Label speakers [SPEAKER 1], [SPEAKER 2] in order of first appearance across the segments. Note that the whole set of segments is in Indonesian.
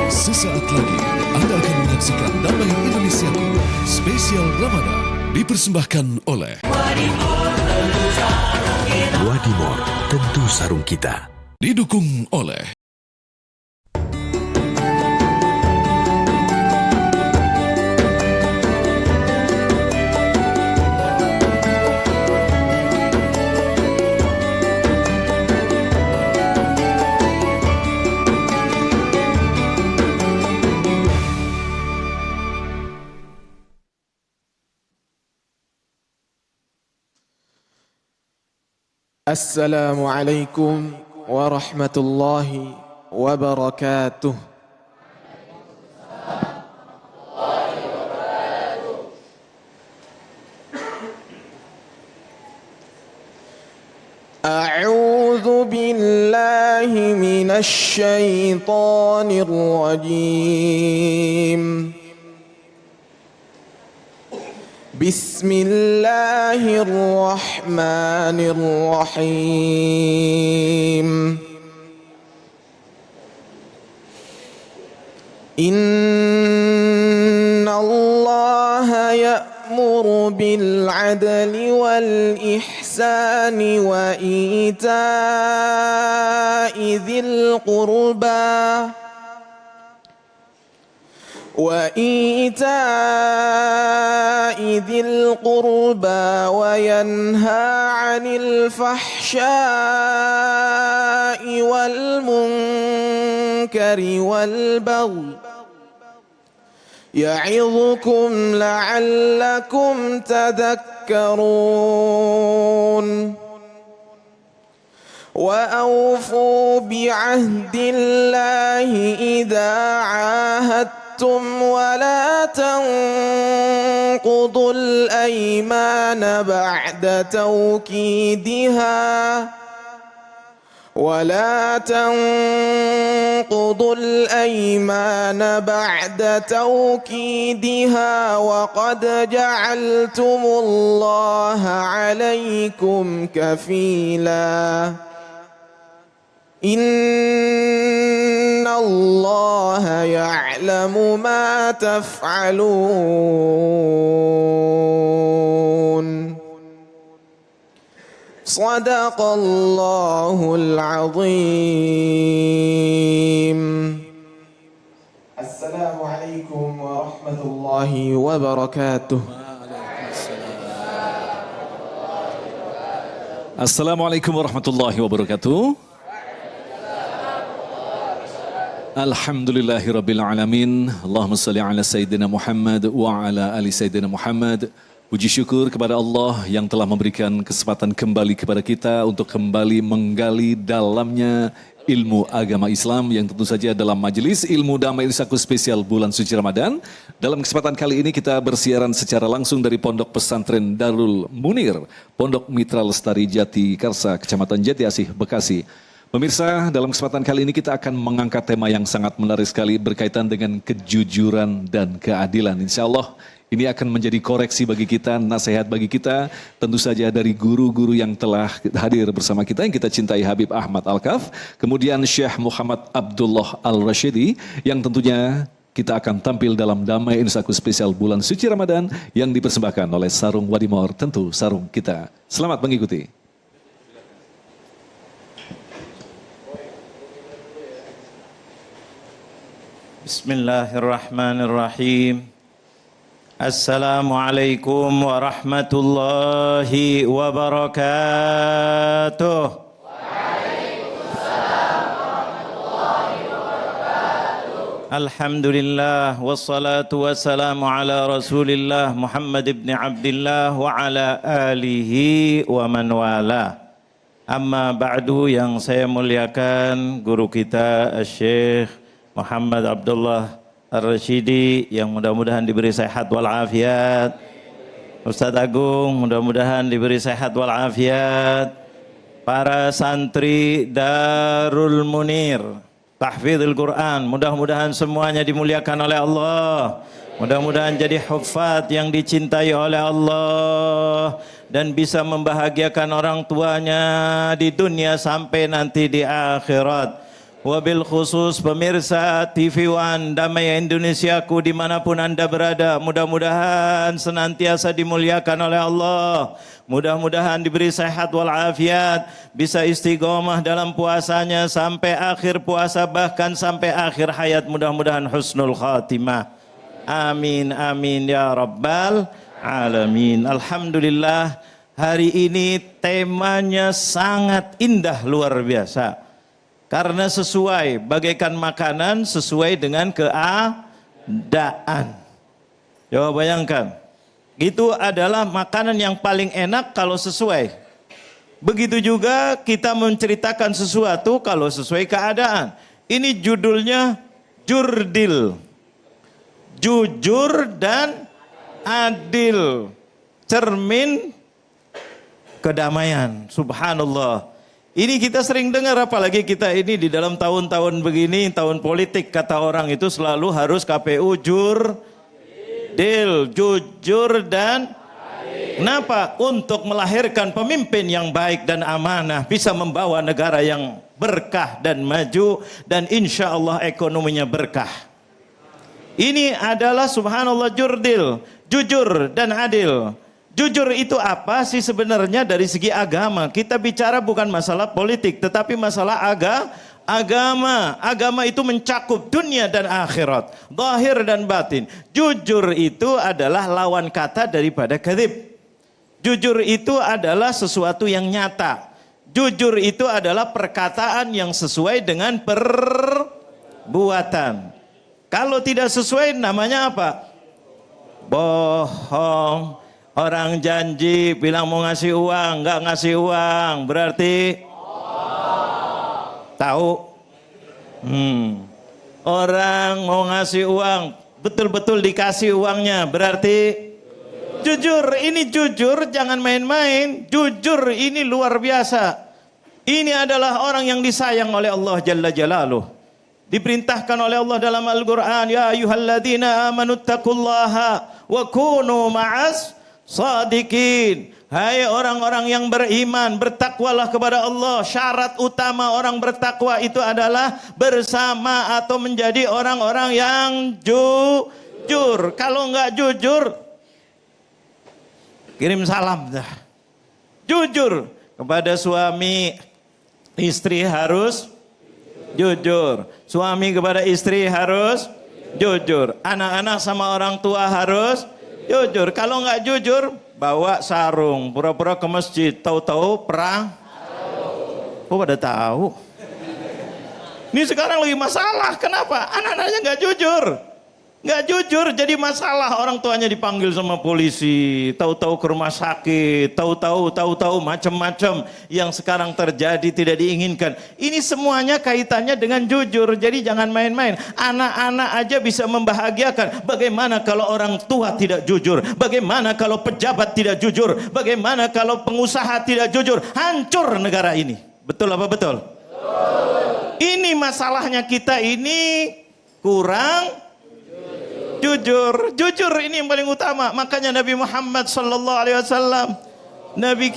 [SPEAKER 1] Sesaat lagi Anda akan menyaksikan Damai Indonesiaku spesial Ramadan dipersembahkan oleh
[SPEAKER 2] Wadimor, tentu sarung kita.
[SPEAKER 1] Didukung oleh
[SPEAKER 3] Assalamualaikum warahmatullahi wabarakatuh. A'udzu billahi minasy syaithanir rajim. Bismillahirrahmanirrahim. Innallaha ya'muru bil 'adli wal ihsani wa ita'i dzil qurba ذي القربى وينهى عن الفحشاء والمنكر والبغي يعظكم لعلكم تذكرون وأوفوا بعهد الله إذا عاهدتم ولا تنقضوا الأيمان بعد توكيدها وقد جعلتم الله عليكم كفيلا إن الله يعلم ما تفعلون صدق الله العظيم. السلام عليكم ورحمة الله وبركاته.
[SPEAKER 4] Assalamualaikum warahmatullahi wabarakatuh. Alhamdulillahirabbil alamin. Allahumma shalli ala sayyidina Muhammad wa ala ali sayyidina Muhammad. Puji syukur kepada Allah yang telah memberikan kesempatan kembali kepada kita untuk kembali menggali dalamnya ilmu agama Islam yang tentu saja dalam majelis ilmu Damai Indonesiaku spesial bulan suci Ramadan. Dalam kesempatan kali ini kita bersiaran secara langsung dari Pondok Pesantren Darul Munir, Pondok Mitra Lestari Jati Karsa, Kecamatan Jati Asih, Bekasi. Pemirsa, dalam kesempatan kali ini kita akan mengangkat tema yang sangat menarik sekali berkaitan dengan kejujuran dan keadilan. Insya Allah ini akan menjadi koreksi bagi kita, nasihat bagi kita. Tentu saja dari guru-guru yang telah hadir bersama kita yang kita cintai, Habib Ahmad Al-Kaf. Kemudian Syekh Muhammad Abdullah Al-Rashidi yang tentunya kita akan tampil dalam Damai Indonesiaku spesial bulan suci Ramadan yang dipersembahkan oleh Sarung Wadimor, tentu sarung kita. Selamat mengikuti.
[SPEAKER 5] Bismillahirrahmanirrahim. Assalamualaikum warahmatullahi wabarakatuh. Waalaikumsalam warahmatullahi wabarakatuh. Alhamdulillah wassalatu wassalamu ala Rasulillah Muhammad ibn Abdillah wa ala alihi wa man wala. Amma ba'du, yang saya muliakan guru kita Syekh Muhammad Abdullah Ar-Rashidi yang mudah-mudahan diberi sehat walafiat. Ustadz Agung mudah-mudahan diberi sehat walafiat. Para santri Darul Munir Tahfidzul Quran, mudah-mudahan semuanya dimuliakan oleh Allah. Mudah-mudahan jadi hufaz yang dicintai oleh Allah dan bisa membahagiakan orang tuanya di dunia sampai nanti di akhirat. Wabil khusus pemirsa TV One Damai Indonesiaku dimanapun anda berada, mudah-mudahan senantiasa dimuliakan oleh Allah, mudah-mudahan diberi sehat walafiat, bisa istiqomah dalam puasanya sampai akhir puasa, bahkan sampai akhir hayat, mudah-mudahan husnul khatimah. Amin amin ya rabbal alamin. Alhamdulillah, hari ini temanya sangat indah luar biasa. Karena sesuai, bagaikan makanan sesuai dengan keadaan. Coba bayangkan, itu adalah makanan yang paling enak kalau sesuai. Begitu juga kita menceritakan sesuatu kalau sesuai keadaan. Ini judulnya Jurdil. Jujur dan adil. Cermin kedamaian. Subhanallah. Ini kita sering dengar, apalagi kita ini di dalam tahun-tahun begini, tahun politik, kata orang itu selalu harus KPU jurdil, jujur dan kenapa? Untuk melahirkan pemimpin yang baik dan amanah, bisa membawa negara yang berkah dan maju, dan insya Allah ekonominya berkah. Ini adalah subhanallah jurdil, jujur dan adil. Jujur itu apa sih sebenarnya dari segi agama? Kita bicara bukan masalah politik, tetapi masalah agama. Agama itu mencakup dunia dan akhirat, zahir dan batin. Jujur itu adalah lawan kata daripada kadzib. Jujur itu adalah sesuatu yang nyata. Jujur itu adalah perkataan yang sesuai dengan perbuatan. Kalau tidak sesuai namanya apa? Bohong. Orang janji bilang mau ngasih uang, nggak ngasih uang, berarti tahu. Orang mau ngasih uang, betul-betul dikasih uangnya, berarti jujur. Ini jujur, jangan main-main. Jujur ini luar biasa. Ini adalah orang yang disayang oleh Allah Jalla Jalaluh. Diperintahkan oleh Allah dalam Al-Quran, ya ayyuhalladzina amanu taqullaha wa kunu ma'as Shadiqin. Hai orang-orang yang beriman, bertakwalah kepada Allah. Syarat utama orang bertakwa itu adalah bersama atau menjadi orang-orang yang jujur. Kalau enggak jujur, kirim salam dah. Jujur kepada suami, istri harus jujur. Suami kepada istri harus jujur. Anak-anak sama orang tua harus jujur. Kalau nggak jujur, bawa sarung, pura-pura ke masjid, tahu-tahu perang. Oh, pada tahu. Ini sekarang lagi masalah. Kenapa? Anak-anaknya nggak jujur. Nggak jujur, jadi masalah. Orang tuanya dipanggil sama polisi, tahu-tahu ke rumah sakit, tahu-tahu macam-macam yang sekarang terjadi tidak diinginkan. Ini semuanya kaitannya dengan jujur. Jadi jangan main-main. Anak-anak aja bisa membahagiakan. Bagaimana kalau orang tua tidak jujur? Bagaimana kalau pejabat tidak jujur? Bagaimana kalau pengusaha tidak jujur? Hancur negara ini. Betul apa betul? Betul. Ini masalahnya, kita ini kurang jujur. Jujur ini yang paling utama. Makanya Nabi Muhammad sallallahu alaihi wasallam, Nabi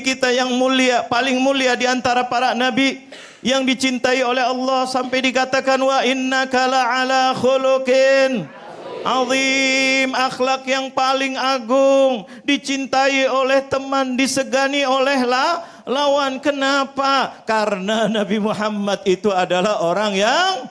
[SPEAKER 5] kita yang mulia, paling mulia di antara para nabi, yang dicintai oleh Allah sampai dikatakan wa innaka la'ala khuluqin azim, akhlak yang paling agung, dicintai oleh teman, disegani oleh lawan. Kenapa? Karena Nabi Muhammad itu adalah orang yang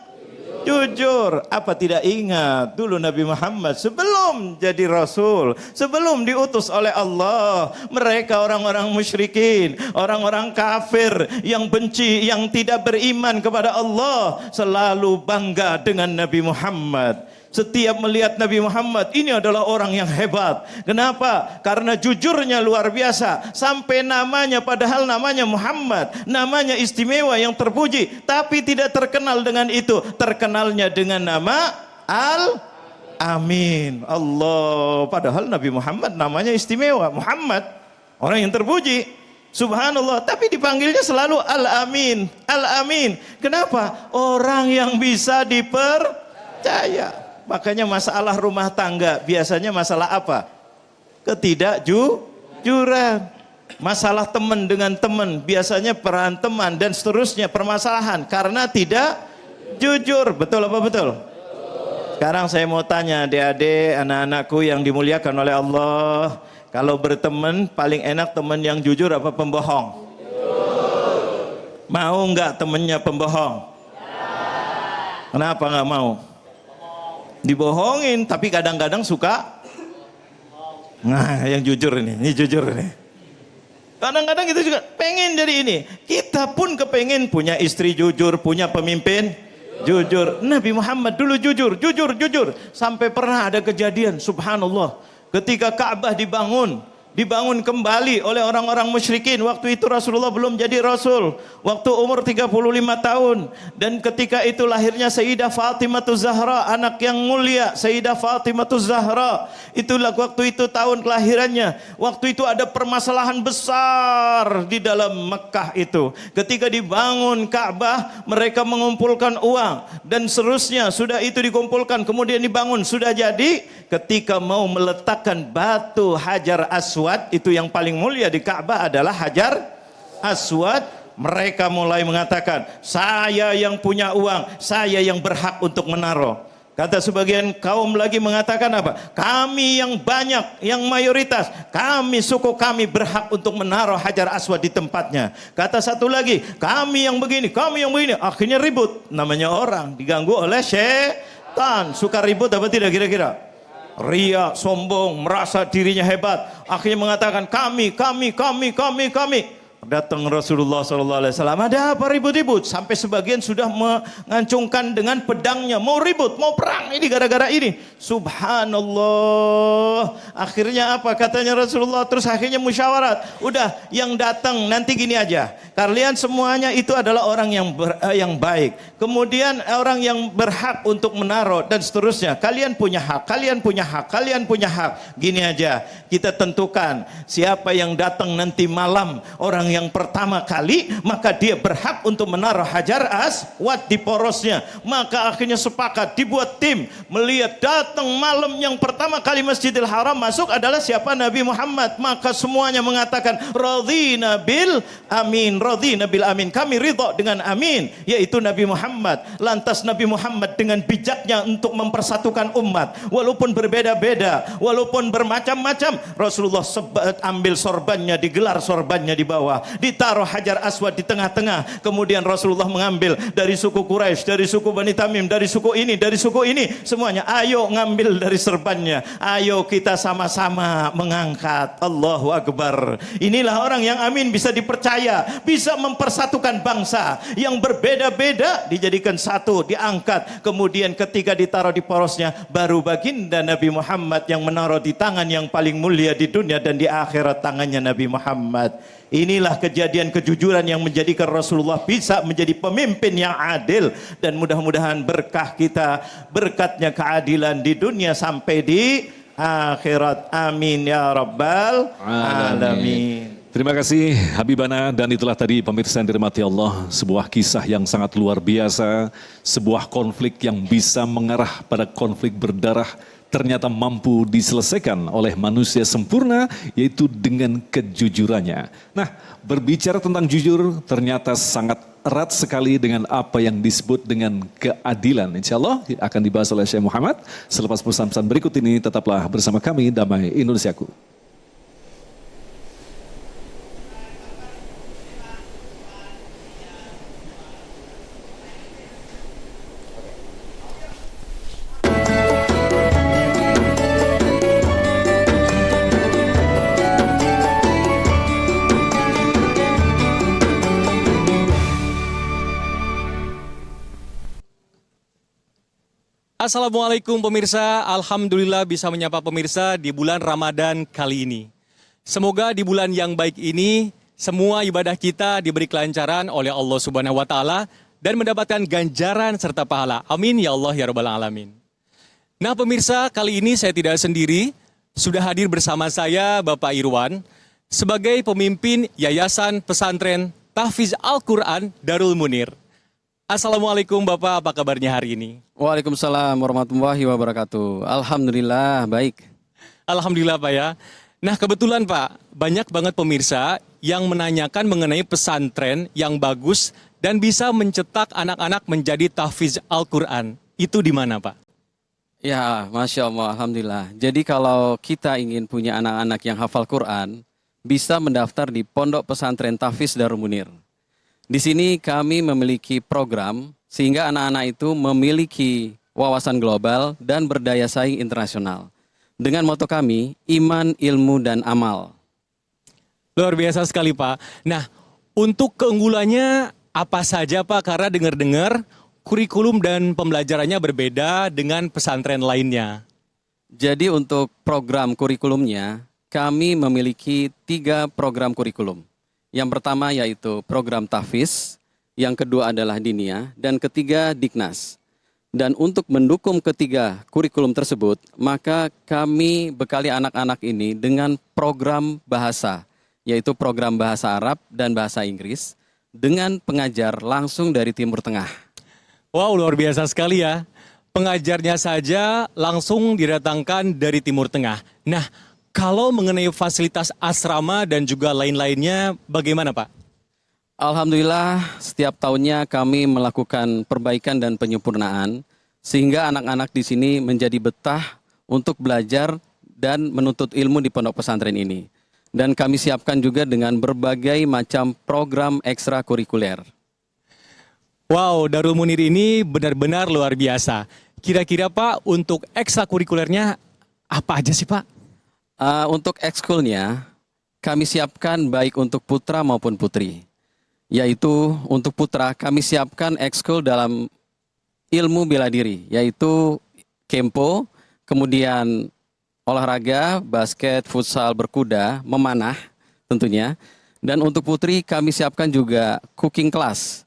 [SPEAKER 5] jujur. Apa tidak ingat dulu Nabi Muhammad sebelum jadi Rasul, sebelum diutus oleh Allah, mereka orang-orang musyrikin, orang-orang kafir yang benci, yang tidak beriman kepada Allah, selalu bangga dengan Nabi Muhammad. Setiap melihat Nabi Muhammad, ini adalah orang yang hebat. Kenapa? Karena jujurnya luar biasa. Sampai namanya, padahal namanya Muhammad, namanya istimewa yang terpuji, tapi tidak terkenal dengan itu. Terkenalnya dengan nama Al-Amin. Allah, padahal Nabi Muhammad namanya istimewa, Muhammad, orang yang terpuji. Subhanallah, tapi dipanggilnya selalu Al-Amin. Al-Amin. Kenapa? Orang yang bisa dipercaya. Makanya masalah rumah tangga biasanya masalah apa? Ketidakjujuran. masalah teman dengan teman, biasanya peran teman dan seterusnya permasalahan karena tidak jujur. Betul apa betul? Sekarang saya mau tanya adik-adik, anak-anakku yang dimuliakan oleh Allah, kalau berteman paling enak teman yang jujur apa pembohong? Mau nggak temennya pembohong? Kenapa nggak mau? Dibohongin, tapi kadang-kadang suka. Nah, yang jujur ini jujur ini. Kadang-kadang kita juga pengen jadi ini. Kita pun kepengen punya istri jujur, punya pemimpin jujur. Nabi Muhammad dulu jujur. Sampai pernah ada kejadian, subhanallah. Ketika Ka'bah dibangun kembali oleh orang-orang musyrikin. Waktu itu Rasulullah belum jadi Rasul. Waktu umur 35 tahun. Dan ketika itu lahirnya Sayyidah Fatimah Zahra, anak yang mulia. Sayyidah Fatimah Zahra. Itulah waktu itu tahun kelahirannya. Waktu itu ada permasalahan besar di dalam Mekah itu. Ketika dibangun Ka'bah, mereka mengumpulkan uang. Dan seterusnya, sudah itu dikumpulkan. Kemudian dibangun, sudah jadi. Ketika mau meletakkan batu Hajar Aswad, itu yang paling mulia di Ka'bah adalah Hajar Aswad, mereka mulai mengatakan, saya yang punya uang, saya yang berhak untuk menaruh. Kata sebagian kaum lagi mengatakan apa? Kami yang banyak, yang mayoritas, suku kami berhak untuk menaruh Hajar Aswad di tempatnya. Kata satu lagi, kami yang begini. Akhirnya ribut. Namanya orang diganggu oleh syaitan. Suka ribut apa tidak kira-kira? Ria, sombong, merasa dirinya hebat. Akhirnya mengatakan kami. Datang Rasulullah SAW. Ada apa ribut-ribut? Sampai sebagian sudah mengancungkan dengan pedangnya. Mau ribut, mau perang. Ini gara-gara ini. Subhanallah. Akhirnya apa katanya Rasulullah? Terus akhirnya musyawarat. Udah, yang datang nanti gini aja. Kalian semuanya itu adalah orang yang baik. Kemudian orang yang berhak untuk menaruh dan seterusnya. Kalian punya hak. Gini aja. Kita tentukan siapa yang datang nanti malam, orang yang pertama kali, maka dia berhak untuk menaruh Hajar Aswad di porosnya. Maka akhirnya sepakat, dibuat tim, melihat datang malam yang pertama kali Masjidil Haram masuk adalah siapa? Nabi Muhammad. Maka semuanya mengatakan radhina bil amin, kami ridha dengan amin, yaitu Nabi Muhammad. Lantas Nabi Muhammad dengan bijaknya untuk mempersatukan umat, walaupun berbeda-beda, walaupun bermacam-macam, Rasulullah ambil sorbannya, digelar sorbannya di bawah, ditaruh Hajar Aswad di tengah-tengah. Kemudian Rasulullah mengambil dari suku Quraisy, dari suku Bani Tamim, dari suku ini, semuanya, ayo ngambil dari serbannya, ayo kita sama-sama mengangkat. Allahu Akbar. Inilah orang yang amin, bisa dipercaya, bisa mempersatukan bangsa yang berbeda-beda, dijadikan satu, diangkat. Kemudian ketika ditaruh di porosnya, baru baginda Nabi Muhammad yang menaruh di tangan yang paling mulia di dunia dan di akhirat, tangannya Nabi Muhammad. Inilah kejadian kejujuran yang menjadikan Rasulullah bisa menjadi pemimpin yang adil. Dan mudah-mudahan berkah kita, berkatnya keadilan di dunia sampai di akhirat. Amin ya rabbal alamin.
[SPEAKER 4] Terima kasih Habibana, dan itulah tadi pemirsa yang dirahmati Allah, sebuah kisah yang sangat luar biasa, sebuah konflik yang bisa mengarah pada konflik berdarah ternyata mampu diselesaikan oleh manusia sempurna, yaitu dengan kejujurannya. Nah, berbicara tentang jujur ternyata sangat erat sekali dengan apa yang disebut dengan keadilan. Insya Allah akan dibahas oleh Syekh Muhammad selepas pesan-pesan berikut ini. Tetaplah bersama kami, Damai Indonesiaku.
[SPEAKER 6] Assalamualaikum pemirsa, Alhamdulillah bisa menyapa pemirsa di bulan Ramadan kali ini. Semoga di bulan yang baik ini, semua ibadah kita diberi kelancaran oleh Allah Subhanahu wa Ta'ala dan mendapatkan ganjaran serta pahala. Amin ya Allah ya Rabbal Alamin. Nah pemirsa, kali ini saya tidak sendiri, sudah hadir bersama saya Bapak Irwan sebagai pemimpin Yayasan Pesantren Tahfiz Al-Quran Darul Munir. Assalamualaikum Bapak, apa kabarnya hari ini?
[SPEAKER 7] Waalaikumsalam warahmatullahi wabarakatuh. Alhamdulillah, baik.
[SPEAKER 6] Alhamdulillah Pak ya. Nah kebetulan Pak, banyak banget pemirsa yang menanyakan mengenai pesantren yang bagus dan bisa mencetak anak-anak menjadi tahfiz Al-Quran. Itu di mana Pak?
[SPEAKER 7] Ya, Masya Allah, Alhamdulillah. Jadi kalau kita ingin punya anak-anak yang hafal Quran, bisa mendaftar di Pondok Pesantren Tahfiz Darul Munir. Di sini kami memiliki program sehingga anak-anak itu memiliki wawasan global dan berdaya saing internasional. Dengan moto kami, iman, ilmu, dan amal.
[SPEAKER 6] Luar biasa sekali Pak. Nah, untuk keunggulannya apa saja Pak? Karena dengar-dengar kurikulum dan pembelajarannya berbeda dengan pesantren lainnya.
[SPEAKER 7] Jadi untuk program kurikulumnya, kami memiliki 3 program kurikulum. Yang pertama yaitu program tahfiz, yang kedua adalah diniyah, dan ketiga Diknas. Dan untuk mendukung ketiga kurikulum tersebut, maka kami bekali anak-anak ini dengan program bahasa, yaitu program bahasa Arab dan bahasa Inggris, dengan pengajar langsung dari Timur Tengah.
[SPEAKER 6] Wow, luar biasa sekali ya. Pengajarnya saja langsung didatangkan dari Timur Tengah. Nah, kalau mengenai fasilitas asrama dan juga lain-lainnya, bagaimana Pak?
[SPEAKER 7] Alhamdulillah, setiap tahunnya kami melakukan perbaikan dan penyempurnaan, sehingga anak-anak di sini menjadi betah untuk belajar dan menuntut ilmu di pondok pesantren ini. Dan kami siapkan juga dengan berbagai macam program ekstrakurikuler.
[SPEAKER 6] Wow, Darul Munir ini benar-benar luar biasa. Kira-kira Pak, untuk ekstrakurikulernya apa aja sih Pak?
[SPEAKER 7] Untuk ekskulnya, kami siapkan baik untuk putra maupun putri. Yaitu untuk putra, kami siapkan ekskul dalam ilmu bela diri, yaitu kempo, kemudian olahraga, basket, futsal, berkuda, memanah tentunya. Dan untuk putri, kami siapkan juga cooking class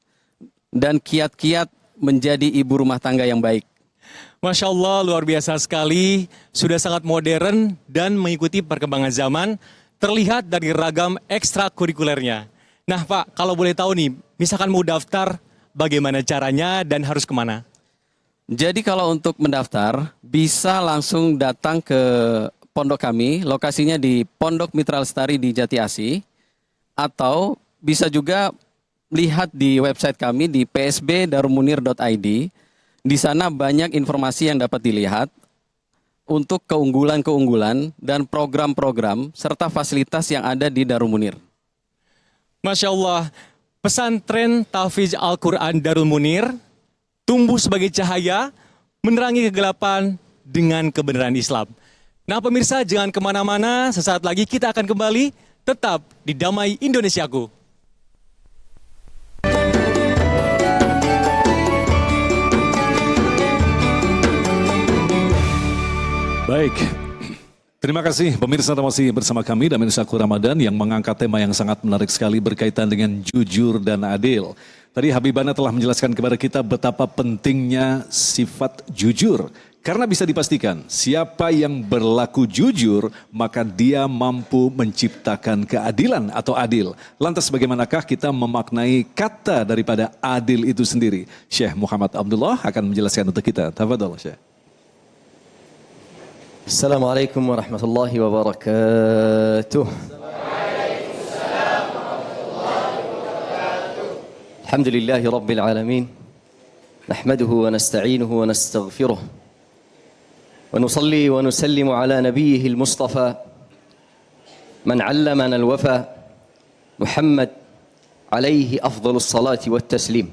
[SPEAKER 7] dan kiat-kiat menjadi ibu rumah tangga yang baik.
[SPEAKER 6] Masya Allah, luar biasa sekali. Sudah sangat modern dan mengikuti perkembangan zaman. Terlihat dari ragam ekstrakurikulernya. Nah Pak, kalau boleh tahu nih, misalkan mau daftar, bagaimana caranya dan harus kemana?
[SPEAKER 7] Jadi kalau untuk mendaftar, bisa langsung datang ke pondok kami. Lokasinya di Pondok Mitra Lestari di Jati Asih. Atau bisa juga lihat di website kami di psbdarulmunir.id. Di sana banyak informasi yang dapat dilihat untuk keunggulan-keunggulan dan program-program serta fasilitas yang ada di Darul Munir.
[SPEAKER 6] Masya Allah, pesantren tahfiz Al-Quran Darul Munir tumbuh sebagai cahaya, menerangi kegelapan dengan kebenaran Islam. Nah pemirsa, jangan kemana-mana, sesaat lagi kita akan kembali tetap di Damai Indonesiaku.
[SPEAKER 4] Baik, terima kasih pemirsa masih bersama kami Damai Indonesiaku Ramadan yang mengangkat tema yang sangat menarik sekali berkaitan dengan jujur dan adil. Tadi Habibana telah menjelaskan kepada kita betapa pentingnya sifat jujur. Karena bisa dipastikan siapa yang berlaku jujur maka dia mampu menciptakan keadilan atau adil. Lantas bagaimanakah kita memaknai kata daripada adil itu sendiri? Syekh Muhammad Abdullah akan menjelaskan untuk kita. Tafadhol Syekh.
[SPEAKER 8] Assalamualaikum warahmatullahi wabarakatuh. Alhamdulillahi rabbil alamin. Nahmaduhu wa nasta'inuhu wa nastaghfiruh. Wa nusalli wa nusallimu ala nabiyyihi al-mustafa man 'allamana al-wafa Muhammad alaihi afdhalus salati wat taslim.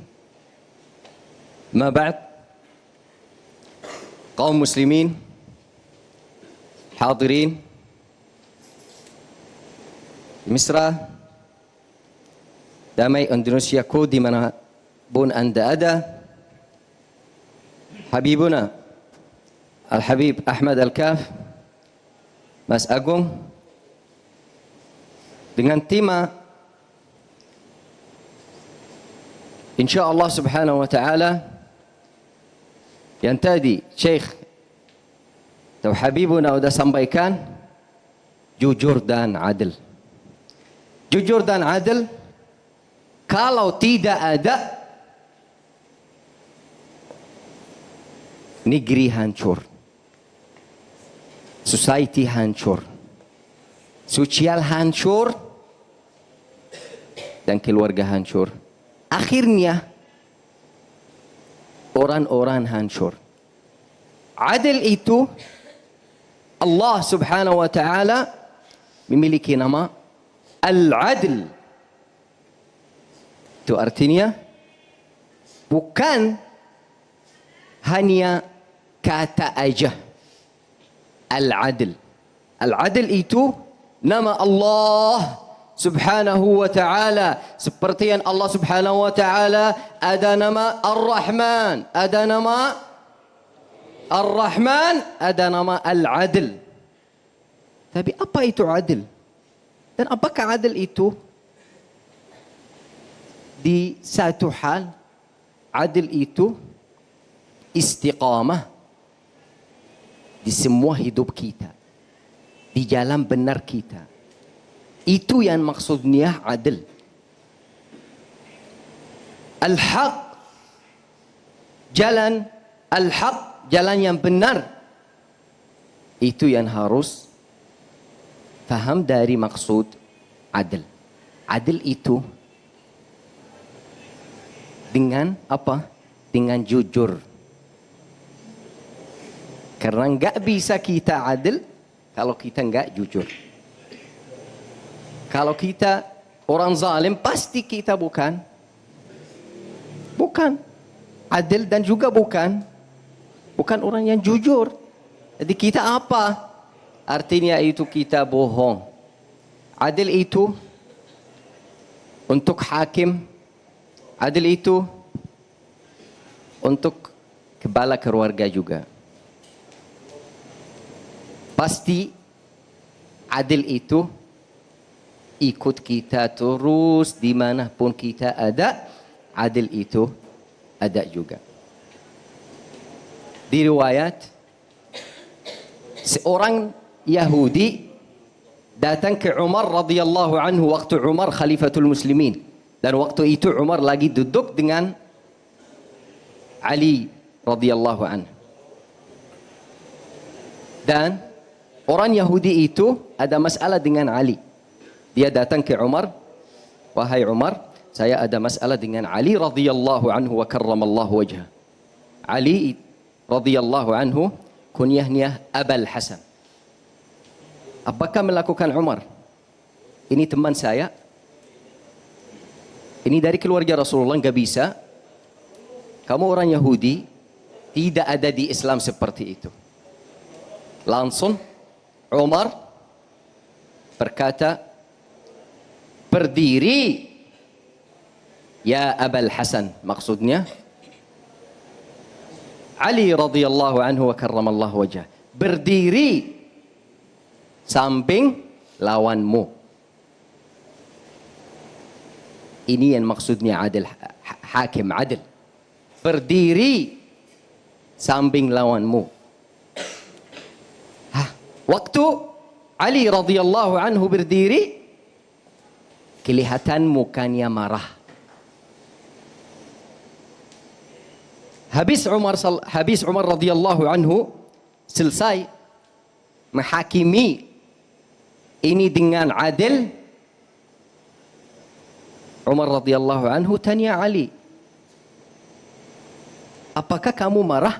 [SPEAKER 8] Ma ba'd. Kaum muslimin hadirin Misra, Damai Indonesiaku di mana pun Anda ada, Habibuna Al-Habib Ahmad Al-Kaf, Mas Agung, dengan tema InsyaAllah subhanahu wa ta'ala yang tadi Syekh atau Habibuna sudah sampaikan, jujur dan adil. Jujur dan adil, kalau tidak ada, negeri hancur, society hancur. sosial hancur, dan keluarga hancur. Akhirnya orang-orang hancur. Adil itu Allah Subhanahu wa taala memiliki nama Al-Adl. Itu artinya bukan hanya kata aja. Al-Adl. Al-Adl itu nama Allah Subhanahu wa ta'ala. Seperti yang Allah Subhanahu wa ta'ala ada nama Ar-Rahman, ada nama Ar-Rahman, ada nama Al-Adl. Tapi apa itu adil? Dan apakah adil itu di satu hal? Adil itu istiqamah di semua hidup kita, di jalan benar kita. Itu yang maksudnya adil. Al-haq, jalan al-haq, jalan yang benar. Itu yang harus faham dari maksud adil. Adil itu dengan apa? Dengan jujur. Karena enggak bisa kita adil kalau kita enggak jujur. Kalau kita orang zalim, pasti kita bukan adil, dan juga bukan orang yang jujur. Jadi kita apa? Artinya itu kita bohong. Adil itu untuk hakim. Adil itu untuk kepala keluarga juga. Pasti adil itu ikut kita terus dimanapun kita ada. Adil itu ada juga. Di riwayat, seorang Yahudi datang ke Umar radhiyallahu anhu waktu Umar khalifatul muslimin, dan waktu itu Umar lagi duduk dengan Ali radhiyallahu anhu. Dan orang Yahudi itu ada masalah dengan Ali. Dia datang ke Umar, wahai Umar, saya ada masalah dengan Ali radhiyallahu anhu wa karramallahu wajhah. Ali radhiyallahu anhu kunyahnya Abul Hasan. Apakah melakukan Umar? Ini teman saya. Ini dari keluarga Rasulullah, enggak bisa. Kamu orang Yahudi, tidak ada di Islam seperti itu. Langsung Umar berkata, berdiri ya Abul Hasan, maksudnya Ali radhiyallahu anhu wa karramallahu wajhah, berdiri samping lawanmu. Ini yang maksudnya adil, hakim adil. Berdiri samping lawanmu. Waktu Ali radhiyallahu anhu berdiri, kelihatan mukanya marah. Habis Umar radhiyallahu anhu selesai menghakimi ini dengan adil, Umar radhiyallahu anhu tanya Ali, apakah kamu marah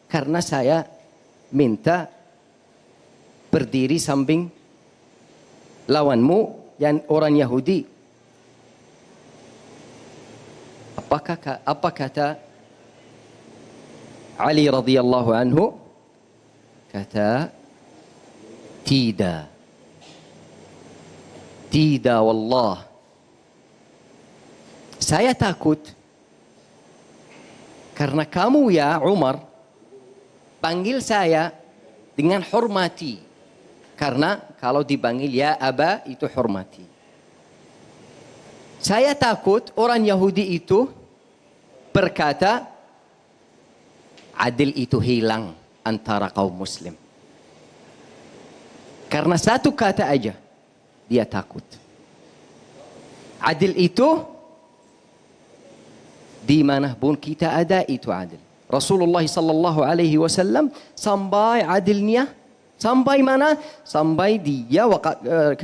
[SPEAKER 8] karena saya minta berdiri samping lawanmu yang orang Yahudi? Apa kata Ali radhiyallahu anhu? Kata, tidak wallah, saya takut karena kamu ya Umar panggil saya dengan hormati, karena kalau dipanggil ya Aba itu hormati. Saya takut orang Yahudi itu berkata adil itu hilang antara kaum muslim. Karena satu kata aja dia takut. Adil itu di mana pun kita ada itu adil. Rasulullah sallallahu alaihi wasallam sampai adilnya Sampai mana? Sampai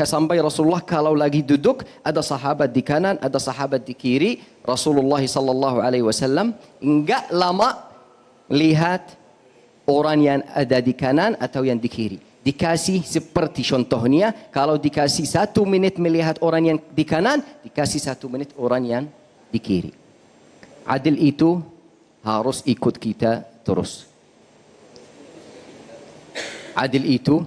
[SPEAKER 8] sampai Rasulullah kalau lagi duduk, ada sahabat di kanan, ada sahabat di kiri. Rasulullah sallallahu alaihi wasallam enggak lama lihat orang yang ada di kanan atau yang di kiri. Dikasih seperti contohnya, kalau dikasih 1 menit melihat orang yang di kanan, dikasih 1 menit orang yang di kiri. Adil itu harus ikut kita terus. Adil itu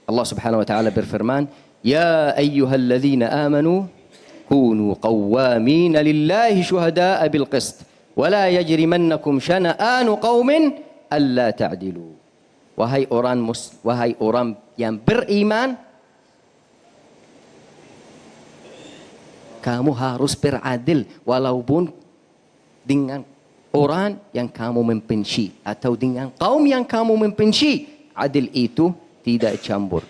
[SPEAKER 8] Allah Subhanahu wa taala berfirman, "Ya ayyuhalladzina amanu kunu qawwamina lillahi syuhada'a bil qist wa la yajrimannakum shana'anu qaumin alla ta'dilu." Wahai orang yang beriman, kamu harus beradil walaupun dengan orang yang kamu membenci atau dengan kaum yang kamu membenci. Adil itu tidak campur.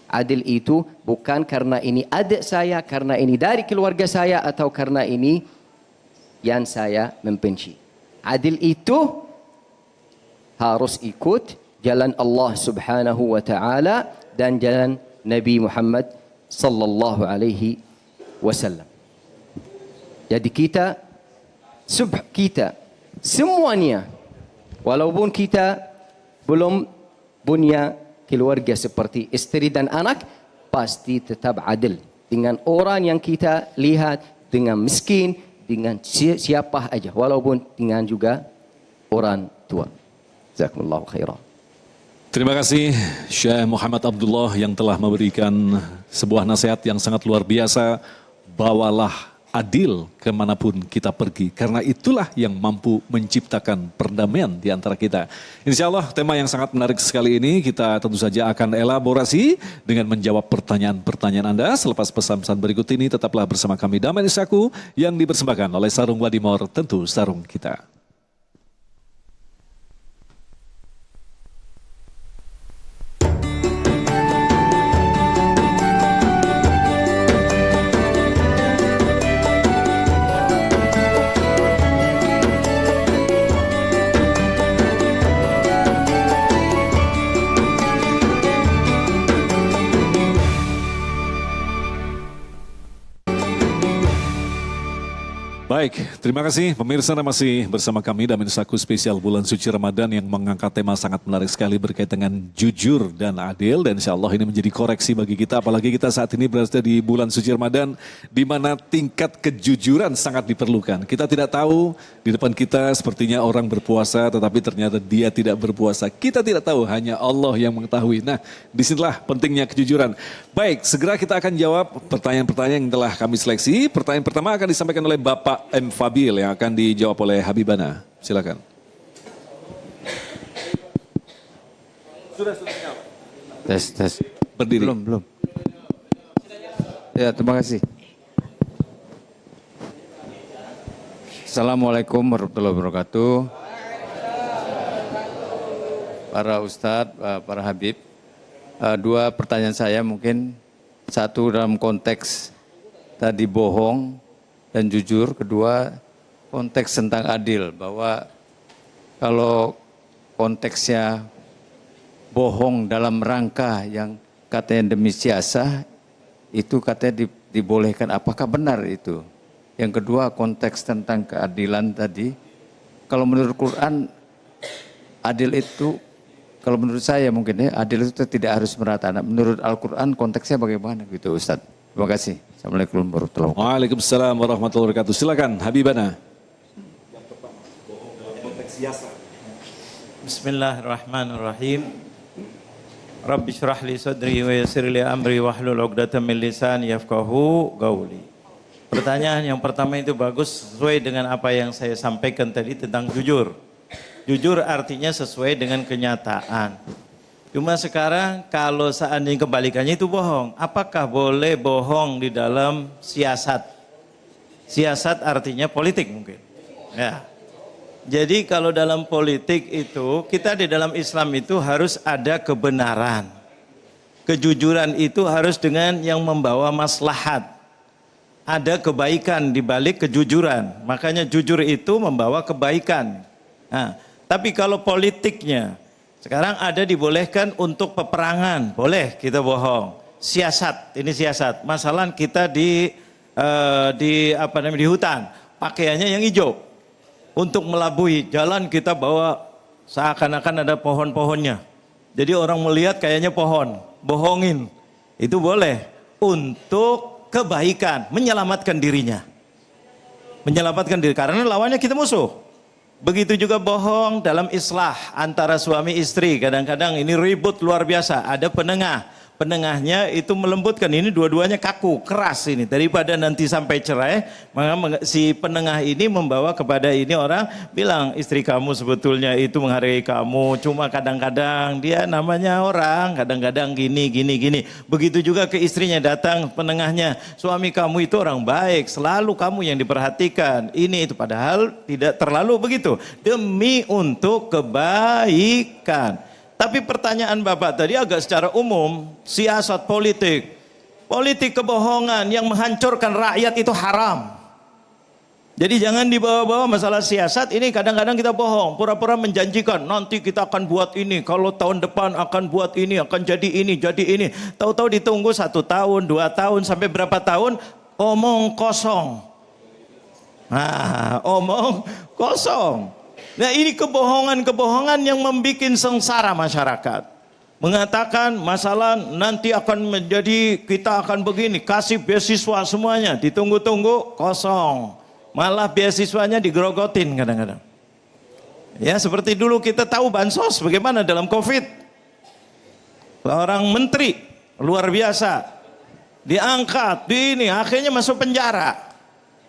[SPEAKER 8] Adil itu bukan karena ini adik saya, karena ini dari keluarga saya, atau karena ini yang saya membenci. Adil itu harus ikut jalan Allah Subhanahu wa taala dan jalan Nabi Muhammad sallallahu alaihi wasallam. Jadi kita semuanya, walaupun kita belum punya keluarga seperti istri dan anak, pasti tetap adil dengan orang yang kita lihat, dengan miskin, dengan siapa aja, walaupun dengan juga orang tua. Jazakumullahu khairan.
[SPEAKER 4] Terima kasih Syekh Muhammad Abdullah yang telah memberikan sebuah nasihat yang sangat luar biasa. Bawalah adil kemanapun kita pergi, karena itulah yang mampu menciptakan perdamaian di antara kita. Insya Allah tema yang sangat menarik sekali ini kita tentu saja akan elaborasi dengan menjawab pertanyaan-pertanyaan Anda selepas pesan-pesan berikut ini. Tetaplah bersama kami Damai Isyaku yang dipersembahkan oleh Sarung Wadimor, tentu sarung kita. Baik, terima kasih pemirsa, masih bersama kami Damai Isyaku spesial bulan suci Ramadan yang mengangkat tema sangat menarik sekali berkaitan dengan jujur dan adil, dan insya Allah ini menjadi koreksi bagi kita, apalagi kita saat ini berada di bulan suci Ramadan di mana tingkat kejujuran sangat diperlukan. Kita tidak tahu di depan kita sepertinya orang berpuasa tetapi ternyata dia tidak berpuasa. Kita tidak tahu, hanya Allah yang mengetahui. Nah, disinilah pentingnya kejujuran. Baik, segera kita akan jawab pertanyaan-pertanyaan yang telah kami seleksi. Pertanyaan pertama akan disampaikan oleh Bapak M. Fabil yang akan dijawab oleh Habibana. Silakan. Sudah.
[SPEAKER 9] Tes.
[SPEAKER 4] Berdiri.
[SPEAKER 9] Belum. Ya, terima kasih. Assalamualaikum warahmatullahi wabarakatuh. Para Ustadz, para Habib. Dua pertanyaan saya mungkin. Satu dalam konteks tadi bohong dan jujur. Kedua konteks tentang adil, bahwa kalau konteksnya bohong dalam rangka yang katanya demi siasah, itu katanya dibolehkan. Apakah benar itu? Yang kedua konteks tentang keadilan tadi. Kalau menurut Quran adil itu, kalau menurut saya mungkin ya, adil itu tidak harus merata. Nah, menurut Al-Quran konteksnya bagaimana gitu Ustaz? Terima kasih. Assalamualaikum warahmatullahi wabarakatuh.
[SPEAKER 4] Waalaikumsalam warahmatullahi wabarakatuh. Silakan Habibana.
[SPEAKER 5] Bismillahirrahmanirrahim. Rabbi syrah li sadri wa yassir li amri wahlul 'uqdatam min lisani yafqahu qawli. Pertanyaan yang pertama itu bagus, sesuai dengan apa yang saya sampaikan tadi tentang jujur. Jujur artinya sesuai dengan kenyataan. Cuma sekarang kalau seandainya kebalikannya itu bohong. Apakah boleh bohong di dalam siasat? Siasat artinya politik mungkin. Ya. Jadi kalau dalam politik itu, kita di dalam Islam itu harus ada kebenaran. Kejujuran itu harus dengan yang membawa maslahat. Ada kebaikan di balik kejujuran. Makanya jujur itu membawa kebaikan. Nah, tapi kalau politiknya Sekarang ada dibolehkan untuk peperangan, boleh kita bohong. Siasat, ini siasat. Masalah kita di hutan, pakaiannya yang hijau. Untuk melabui jalan kita bawa seakan-akan ada pohon-pohonnya. Jadi orang melihat kayaknya pohon, bohongin. Itu boleh untuk kebaikan, menyelamatkan dirinya. Menyelamatkan diri karena lawannya kita musuh. Begitu juga bohong dalam islah antara suami istri. Kadang-kadang ini ribut luar biasa. Ada penengah. Penengahnya itu melembutkan. Ini dua-duanya kaku, keras ini. Daripada nanti sampai cerai, maka si penengah ini membawa kepada ini orang bilang, istri kamu sebetulnya itu menghargai kamu. Cuma kadang-kadang dia namanya orang, kadang-kadang gini. Begitu juga ke istrinya datang penengahnya. Suami kamu itu orang baik, selalu kamu yang diperhatikan. Ini itu padahal tidak terlalu begitu. Demi untuk kebaikan. Tapi pertanyaan Bapak tadi agak secara umum, siasat politik. Politik kebohongan yang menghancurkan rakyat itu haram. Jadi jangan dibawa-bawa masalah siasat, ini kadang-kadang kita bohong. Pura-pura menjanjikan, nanti kita akan buat ini. Kalau tahun depan akan buat ini, akan jadi ini. Tahu-tahu ditunggu 1 tahun, 2 tahun, sampai berapa tahun, omong kosong. Nah, omong kosong. Nah ini kebohongan-kebohongan yang membuat sengsara masyarakat. Mengatakan masalah nanti akan menjadi, kita akan begini, kasih beasiswa semuanya, ditunggu-tunggu kosong. Malah beasiswanya digerogotin kadang-kadang. Ya seperti dulu kita tahu bansos bagaimana dalam COVID. Seorang menteri luar biasa, diangkat, akhirnya masuk penjara.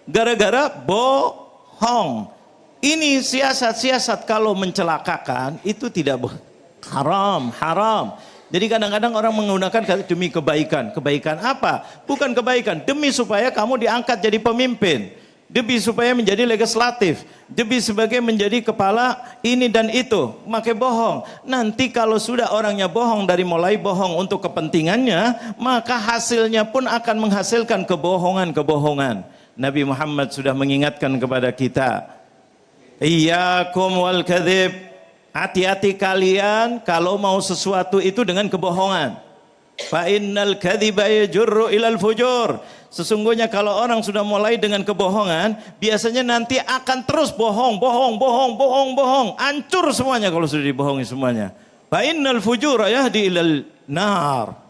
[SPEAKER 5] Gara-gara bohong. Ini siasat-siasat kalau mencelakakan itu tidak haram. Jadi kadang-kadang orang menggunakan kata demi kebaikan. Kebaikan apa? Bukan kebaikan, demi supaya kamu diangkat jadi pemimpin. Demi supaya menjadi legislatif. Demi sebagai menjadi kepala ini dan itu. Makai bohong. Nanti kalau sudah orangnya bohong dari mulai bohong untuk kepentingannya, maka hasilnya pun akan menghasilkan kebohongan-kebohongan. Nabi Muhammad sudah mengingatkan kepada kita. Iyyakum wal kadzib. Hati-hati kalian kalau mau sesuatu itu dengan kebohongan. Fa innal kadziba yajurru ilal fujur. Sesungguhnya kalau orang sudah mulai dengan kebohongan, biasanya nanti akan terus bohong. Hancur semuanya kalau sudah dibohongi semuanya. Fa innal fujura yahdi ilal nar.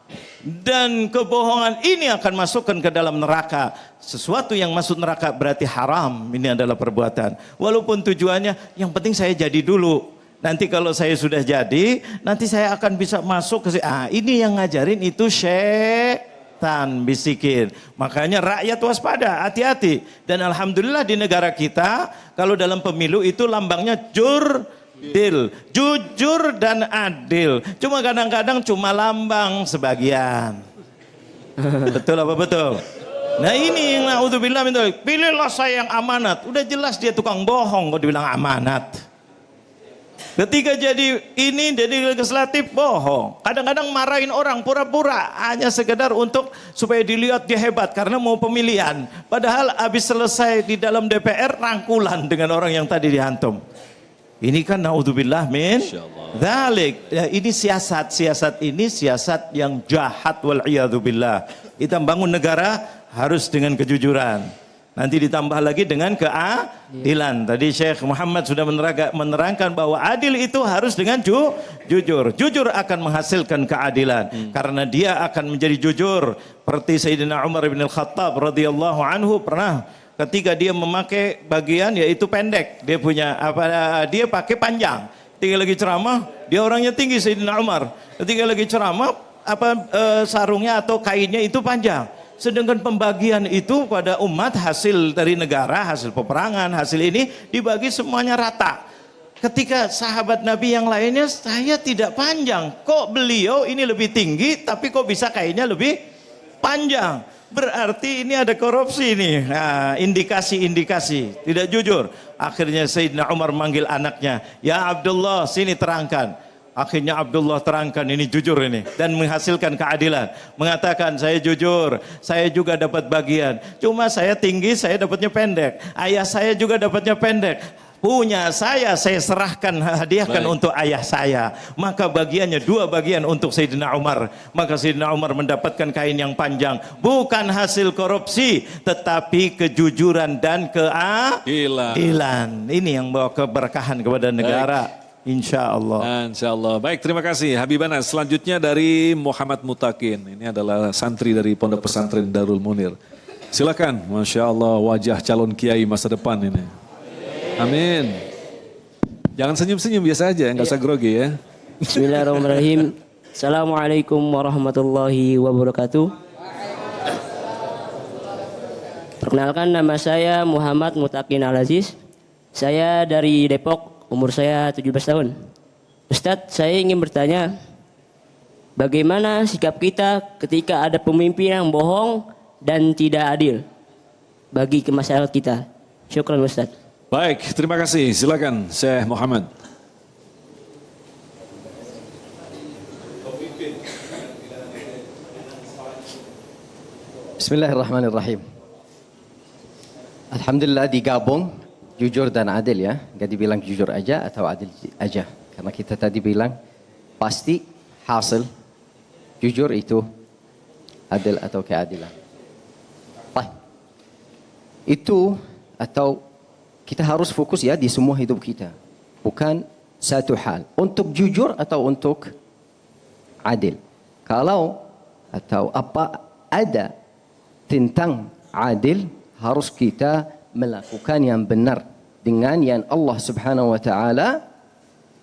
[SPEAKER 5] Dan kebohongan ini akan masukkan ke dalam neraka. Sesuatu yang masuk neraka berarti haram. Ini adalah perbuatan. Walaupun tujuannya yang penting saya jadi dulu. Nanti kalau saya sudah jadi, nanti saya akan bisa masuk ke ini yang ngajarin itu syaitan bisikin. Makanya rakyat waspada, hati-hati. Dan alhamdulillah di negara kita kalau dalam pemilu itu lambangnya jujur dan adil. Cuma kadang-kadang cuma lambang sebagian. Betul apa betul? Nah ini yang naudzubillah min dzalik. Pilihlah saya yang amanat. Udah jelas dia tukang bohong kok dibilang amanat. Ketika jadi legislatif bohong. Kadang-kadang marahin orang pura-pura hanya sekedar untuk supaya dilihat dia hebat karena mau pemilihan. Padahal habis selesai di dalam DPR rangkulan dengan orang yang tadi dihantam. Ini kan naudzubillah min dzalik. Ya, ini siasat ini siasat yang jahat wal iyadzubillah. Kita bangun negara harus dengan kejujuran. Nanti ditambah lagi dengan keadilan. Tadi Syekh Muhammad sudah menerangkan bahwa adil itu harus dengan jujur. Jujur akan menghasilkan keadilan karena dia akan menjadi jujur. Seperti Sayyidina Umar bin Al-Khattab radhiyallahu anhu pernah ketika dia memakai bagian yaitu pendek, dia pakai panjang. Ketika lagi ceramah, dia orangnya tinggi Sayyidina Umar. Ketika lagi ceramah, sarungnya atau kainnya itu panjang. Sedangkan pembagian itu pada umat hasil dari negara, hasil peperangan, hasil ini dibagi semuanya rata. Ketika sahabat Nabi yang lainnya, saya tidak panjang. Kok beliau ini lebih tinggi, tapi kok bisa kainnya lebih panjang? Berarti ini ada korupsi nih. Nah, indikasi tidak jujur. Akhirnya Sayyidina Umar manggil anaknya, "Ya Abdullah, sini terangkan." Akhirnya Abdullah terangkan ini jujur ini dan menghasilkan keadilan. Mengatakan saya jujur, saya juga dapat bagian. Cuma saya tinggi, saya dapatnya pendek. Ayah saya juga dapatnya pendek. Punya saya serahkan, hadiahkan
[SPEAKER 4] Baik.
[SPEAKER 5] untuk ayah saya. Maka bagiannya 2 bagian untuk Sayyidina Umar. Maka Sayyidina Umar mendapatkan kain yang panjang. Bukan hasil korupsi, tetapi kejujuran dan keadilan. Ini yang bawa keberkahan kepada negara. Insya Allah.
[SPEAKER 4] Insya Allah. Baik, terima kasih Habibana. Selanjutnya dari Muhammad Mutakin. Ini adalah santri dari Pondok Pesantren Darul Munir. Silakan, Masya Allah, wajah calon kiai masa depan ini. Amin. Jangan senyum-senyum, biasa aja, nggak usah grogi ya.
[SPEAKER 10] Bismillahirrahmanirrahim. Assalamualaikum warahmatullahi wabarakatuh. Perkenalkan, nama saya Muhammad Mutakin Al-Aziz. Saya dari Depok, umur saya 17 tahun. Ustadz, saya ingin bertanya, bagaimana sikap kita ketika ada pemimpin yang bohong dan tidak adil bagi masyarakat kita? Syukran Ustadz.
[SPEAKER 4] Baik, terima kasih. Silakan, Syekh Muhammad.
[SPEAKER 8] Bismillahirrahmanirrahim. Alhamdulillah digabung jujur dan adil ya. Gak dibilang jujur aja atau adil aja. Karena kita tadi bilang pasti hasil jujur itu adil atau keadilan. Baik. Itu atau kita harus fokus ya di semua hidup kita. Bukan satu hal. Untuk jujur atau untuk adil. Kalau atau apa ada tentang adil, harus kita melakukan yang benar dengan yang Allah Subhanahu wa taala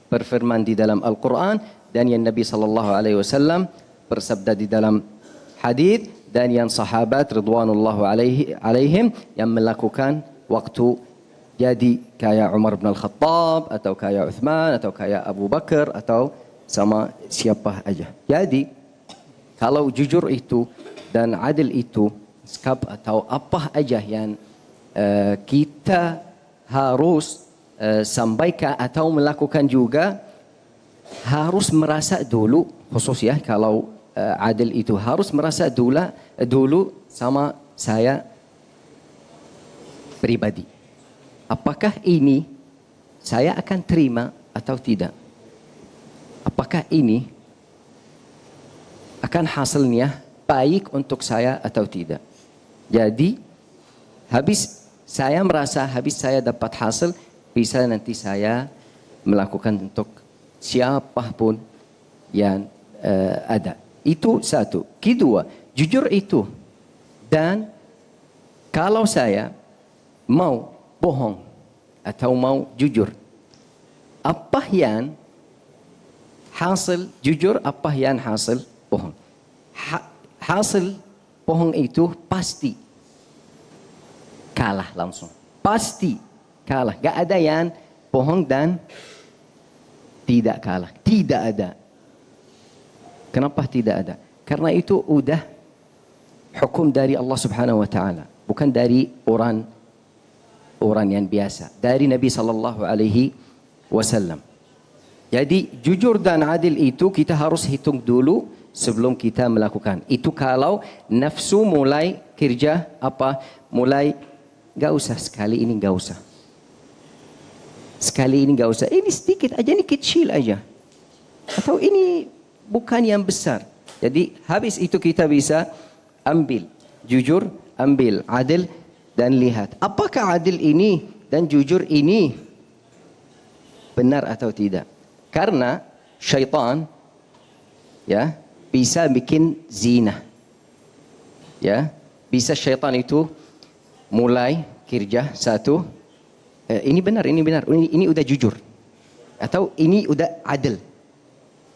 [SPEAKER 8] berfirman di dalam Al-Qur'an dan yang Nabi sallallahu alaihi wasallam bersabda di dalam hadis dan yang sahabat ridwanullahu alaihim yang melakukan waktu jadi kayak Umar bin Al-Khattab atau kayak Uthman atau kayak Abu Bakar atau sama siapa aja. Jadi kalau jujur itu dan adil itu sikap atau apa aja yang kita harus sampaikan atau melakukan juga harus merasa dulu, khusus ya kalau adil itu harus merasa dulu sama saya pribadi. Apakah ini saya akan terima atau tidak? Apakah ini akan hasilnya baik untuk saya atau tidak? Jadi habis saya merasa habis saya dapat hasil, bisa nanti saya melakukan untuk siapapun yang ada. Itu satu. Kedua, jujur itu. Dan kalau saya mau bohong atau mau jujur, apa yang hasil jujur, apa yang hasil bohong? Hasil bohong itu pasti kalah langsung. Pasti kalah. Gak ada yang bohong dan tidak kalah. Tidak ada. Kenapa tidak ada? Karena itu udah hukum dari Allah Subhanahu wa taala, bukan dari orang yang biasa, dari Nabi sallallahu alaihi wasallam. Jadi jujur dan adil itu kita harus hitung dulu sebelum kita melakukan. Itu kalau nafsu mulai kerja mulai gak usah sekali ini, gak usah. Sekali ini gak usah. Ini sedikit aja, ini kecil aja. Atau ini bukan yang besar. Jadi habis itu kita bisa ambil jujur, ambil adil dan lihat apakah adil ini dan jujur ini benar atau tidak. Karena syaitan ya bisa bikin zina. Ya, bisa syaitan itu mulai kerja satu, ini benar, ini udah jujur. Atau ini udah adil.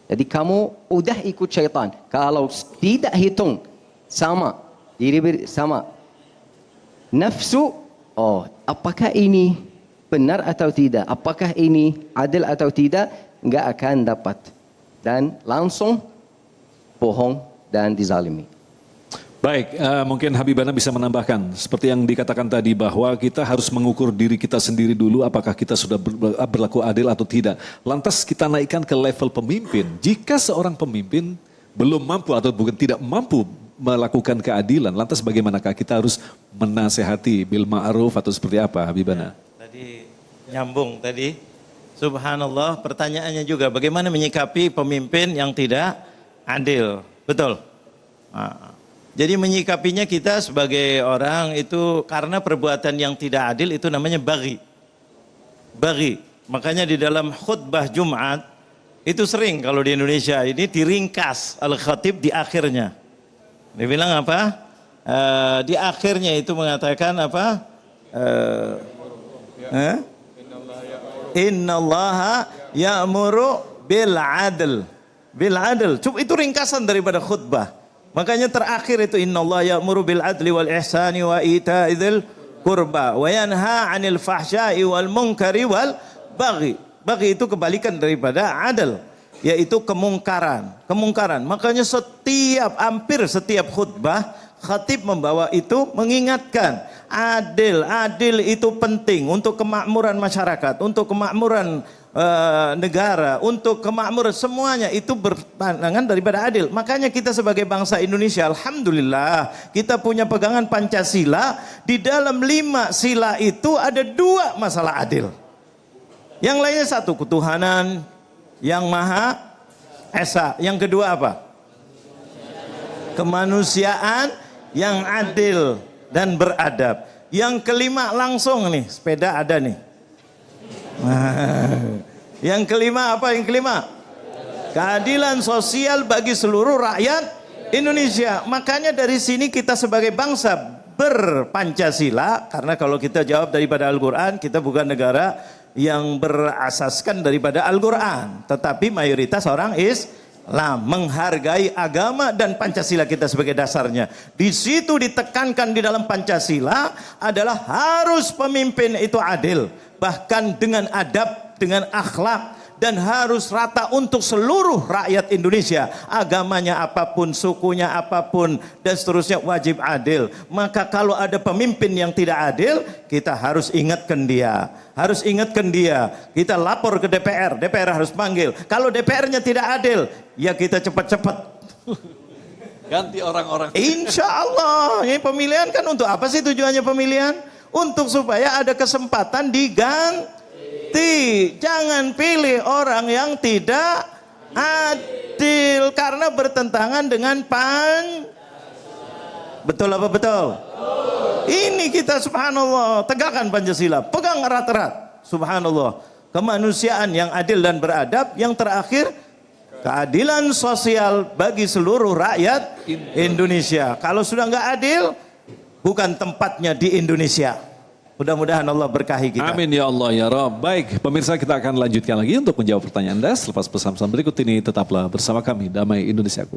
[SPEAKER 8] Jadi kamu udah ikut syaitan. Kalau tidak hitung sama diri sama nafsu, apakah ini benar atau tidak? Apakah ini adil atau tidak? Enggak akan dapat. Dan langsung bohong dan dizalimi.
[SPEAKER 4] Baik, mungkin Habibana bisa menambahkan seperti yang dikatakan tadi bahwa kita harus mengukur diri kita sendiri dulu apakah kita sudah berlaku adil atau tidak. Lantas kita naikkan ke level pemimpin. Jika seorang pemimpin belum mampu atau bukan tidak mampu melakukan keadilan, lantas bagaimanakah kita harus menasehati bil ma'ruf atau seperti apa, Habibana?
[SPEAKER 5] Tadi Nyambung tadi. Subhanallah, pertanyaannya juga bagaimana menyikapi pemimpin yang tidak adil. Betul. Nah, jadi menyikapinya kita sebagai orang itu karena perbuatan yang tidak adil itu namanya baghi. Baghi. Makanya di dalam khutbah Jumat itu sering kalau di Indonesia ini diringkas al-khatib di akhirnya. Dia bilang apa? Di akhirnya itu mengatakan apa? Innallaha ya'muru bil adl. Bil adl. Itu ringkasan daripada khutbah. Makanya terakhir itu innallaha ya'muru bil adli wal ihsani wa ita'idil qurba wa yanha 'anil fahsya'i wal munkari wal baghi. Baghi itu kebalikan daripada adl, yaitu kemungkaran. Kemungkaran. Makanya hampir setiap khutbah khatib membawa itu mengingatkan adil itu penting untuk kemakmuran masyarakat, untuk kemakmuran negara, untuk kemakmuran semuanya itu berpandangan daripada adil. Makanya kita sebagai bangsa Indonesia, alhamdulillah kita punya pegangan Pancasila. Di dalam 5 sila itu ada 2 masalah adil. Yang lainnya 1 ketuhanan yang Maha Esa. Yang kedua apa? Kemanusiaan yang adil dan beradab. Yang kelima langsung nih, sepeda ada nih. Yang kelima apa yang kelima? Keadilan sosial bagi seluruh rakyat Indonesia. Makanya dari sini kita sebagai bangsa berpancasila, karena kalau kita jawab daripada Al-Quran, kita bukan negara yang berasaskan daripada Al-Quran, tetapi mayoritas orang Islam, menghargai agama dan Pancasila kita sebagai dasarnya. Di situ ditekankan di dalam Pancasila adalah harus pemimpin itu adil, bahkan dengan adab, dengan akhlak, dan harus rata untuk seluruh rakyat Indonesia. Agamanya apapun, sukunya apapun, dan seterusnya wajib adil. Maka kalau ada pemimpin yang tidak adil, kita harus ingatkan dia. Harus ingatkan dia. Kita lapor ke DPR, DPR harus panggil. Kalau DPR-nya tidak adil, ya kita cepat-cepat
[SPEAKER 4] Ganti orang-orang.
[SPEAKER 5] Insya Allah. Ini pemilihan kan untuk apa sih tujuannya pemilihan? Untuk supaya ada kesempatan diganti. Jangan pilih orang yang tidak adil karena bertentangan dengan Betul apa betul? Ini kita subhanallah tegakkan Pancasila, pegang erat-erat. Subhanallah. Kemanusiaan yang adil dan beradab. Yang terakhir, keadilan sosial bagi seluruh rakyat Indonesia. Kalau sudah nggak adil, bukan tempatnya di Indonesia. Mudah-mudahan Allah berkahi kita.
[SPEAKER 4] Amin ya Allah ya Rabb. Baik, pemirsa, kita akan lanjutkan lagi untuk menjawab pertanyaan Anda selepas pesan-pesan berikut ini. Tetaplah bersama kami, Damai Indonesiaku.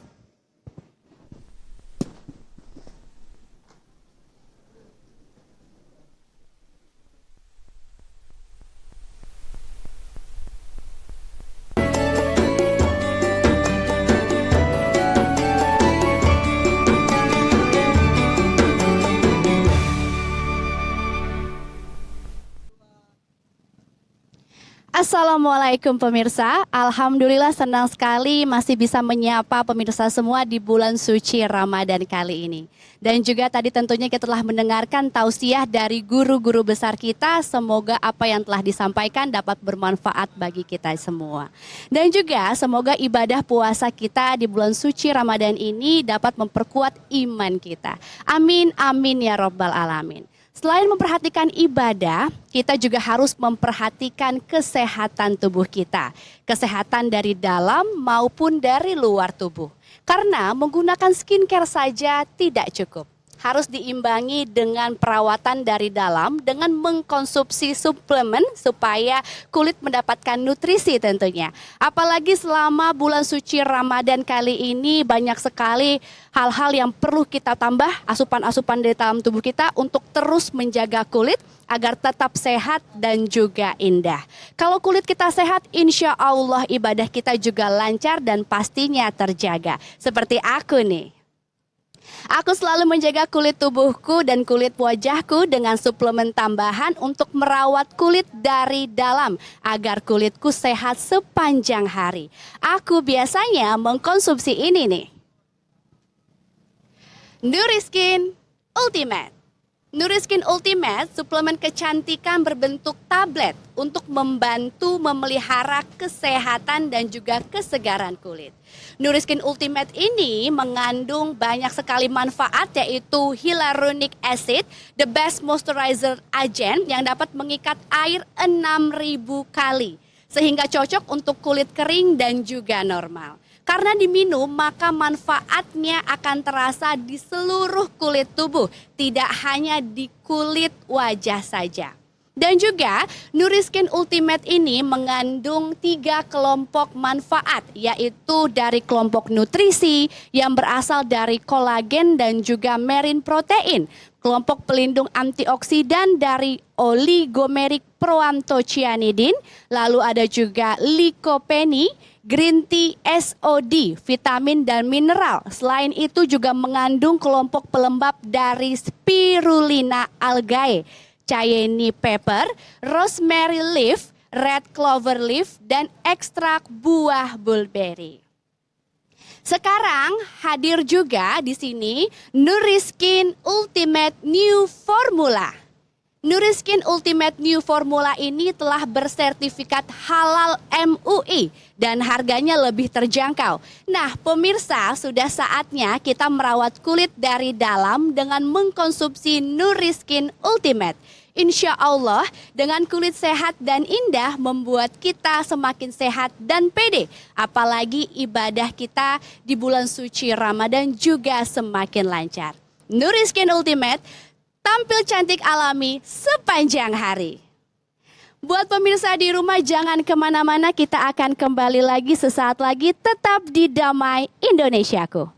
[SPEAKER 11] Assalamualaikum pemirsa, alhamdulillah senang sekali masih bisa menyapa pemirsa semua di bulan suci Ramadan kali ini. Dan juga tadi tentunya kita telah mendengarkan tausiah dari guru-guru besar kita, semoga apa yang telah disampaikan dapat bermanfaat bagi kita semua. Dan juga semoga ibadah puasa kita di bulan suci Ramadan ini dapat memperkuat iman kita. Amin, amin ya Rabbal Alamin. Selain memperhatikan ibadah, kita juga harus memperhatikan kesehatan tubuh kita. Kesehatan dari dalam maupun dari luar tubuh. Karena menggunakan skincare saja tidak cukup. Harus diimbangi dengan perawatan dari dalam dengan mengkonsumsi suplemen supaya kulit mendapatkan nutrisi tentunya. Apalagi selama bulan suci Ramadan kali ini banyak sekali hal-hal yang perlu kita tambah, asupan-asupan di dalam tubuh kita untuk terus menjaga kulit agar tetap sehat dan juga indah. Kalau kulit kita sehat, insya Allah ibadah kita juga lancar dan pastinya terjaga. Seperti aku nih. Aku selalu menjaga kulit tubuhku dan kulit wajahku dengan suplemen tambahan untuk merawat kulit dari dalam agar kulitku sehat sepanjang hari. Aku biasanya mengkonsumsi ini nih. Nuriskin Ultimate. Nuriskin Ultimate, suplemen kecantikan berbentuk tablet untuk membantu memelihara kesehatan dan juga kesegaran kulit. Nuriskin Ultimate ini mengandung banyak sekali manfaat, yaitu hyaluronic acid, the best moisturizer agent yang dapat mengikat air 6.000 kali. Sehingga cocok untuk kulit kering dan juga normal. Karena diminum, maka manfaatnya akan terasa di seluruh kulit tubuh, tidak hanya di kulit wajah saja. Dan juga Nuriskin Ultimate ini mengandung 3 kelompok manfaat, yaitu dari kelompok nutrisi yang berasal dari kolagen dan juga marine protein, kelompok pelindung antioksidan dari oligomeric proanthocyanidin, lalu ada juga lycopene, green tea, SOD, vitamin dan mineral. Selain itu juga mengandung kelompok pelembab dari spirulina algae, cayenne pepper, rosemary leaf, red clover leaf, dan ekstrak buah bulberry. Sekarang hadir juga di sini Nuriskin Ultimate New Formula. Nuriskin Ultimate New Formula ini telah bersertifikat halal MUI dan harganya lebih terjangkau. Nah, pemirsa, sudah saatnya kita merawat kulit dari dalam dengan mengkonsumsi Nuriskin Ultimate. Insya Allah dengan kulit sehat dan indah membuat kita semakin sehat dan pede. Apalagi ibadah kita di bulan suci Ramadan juga semakin lancar. Nuriskin Ultimate, tampil cantik alami sepanjang hari. Buat pemirsa di rumah jangan kemana-mana, kita akan kembali lagi sesaat lagi, tetap di Damai Indonesiaku.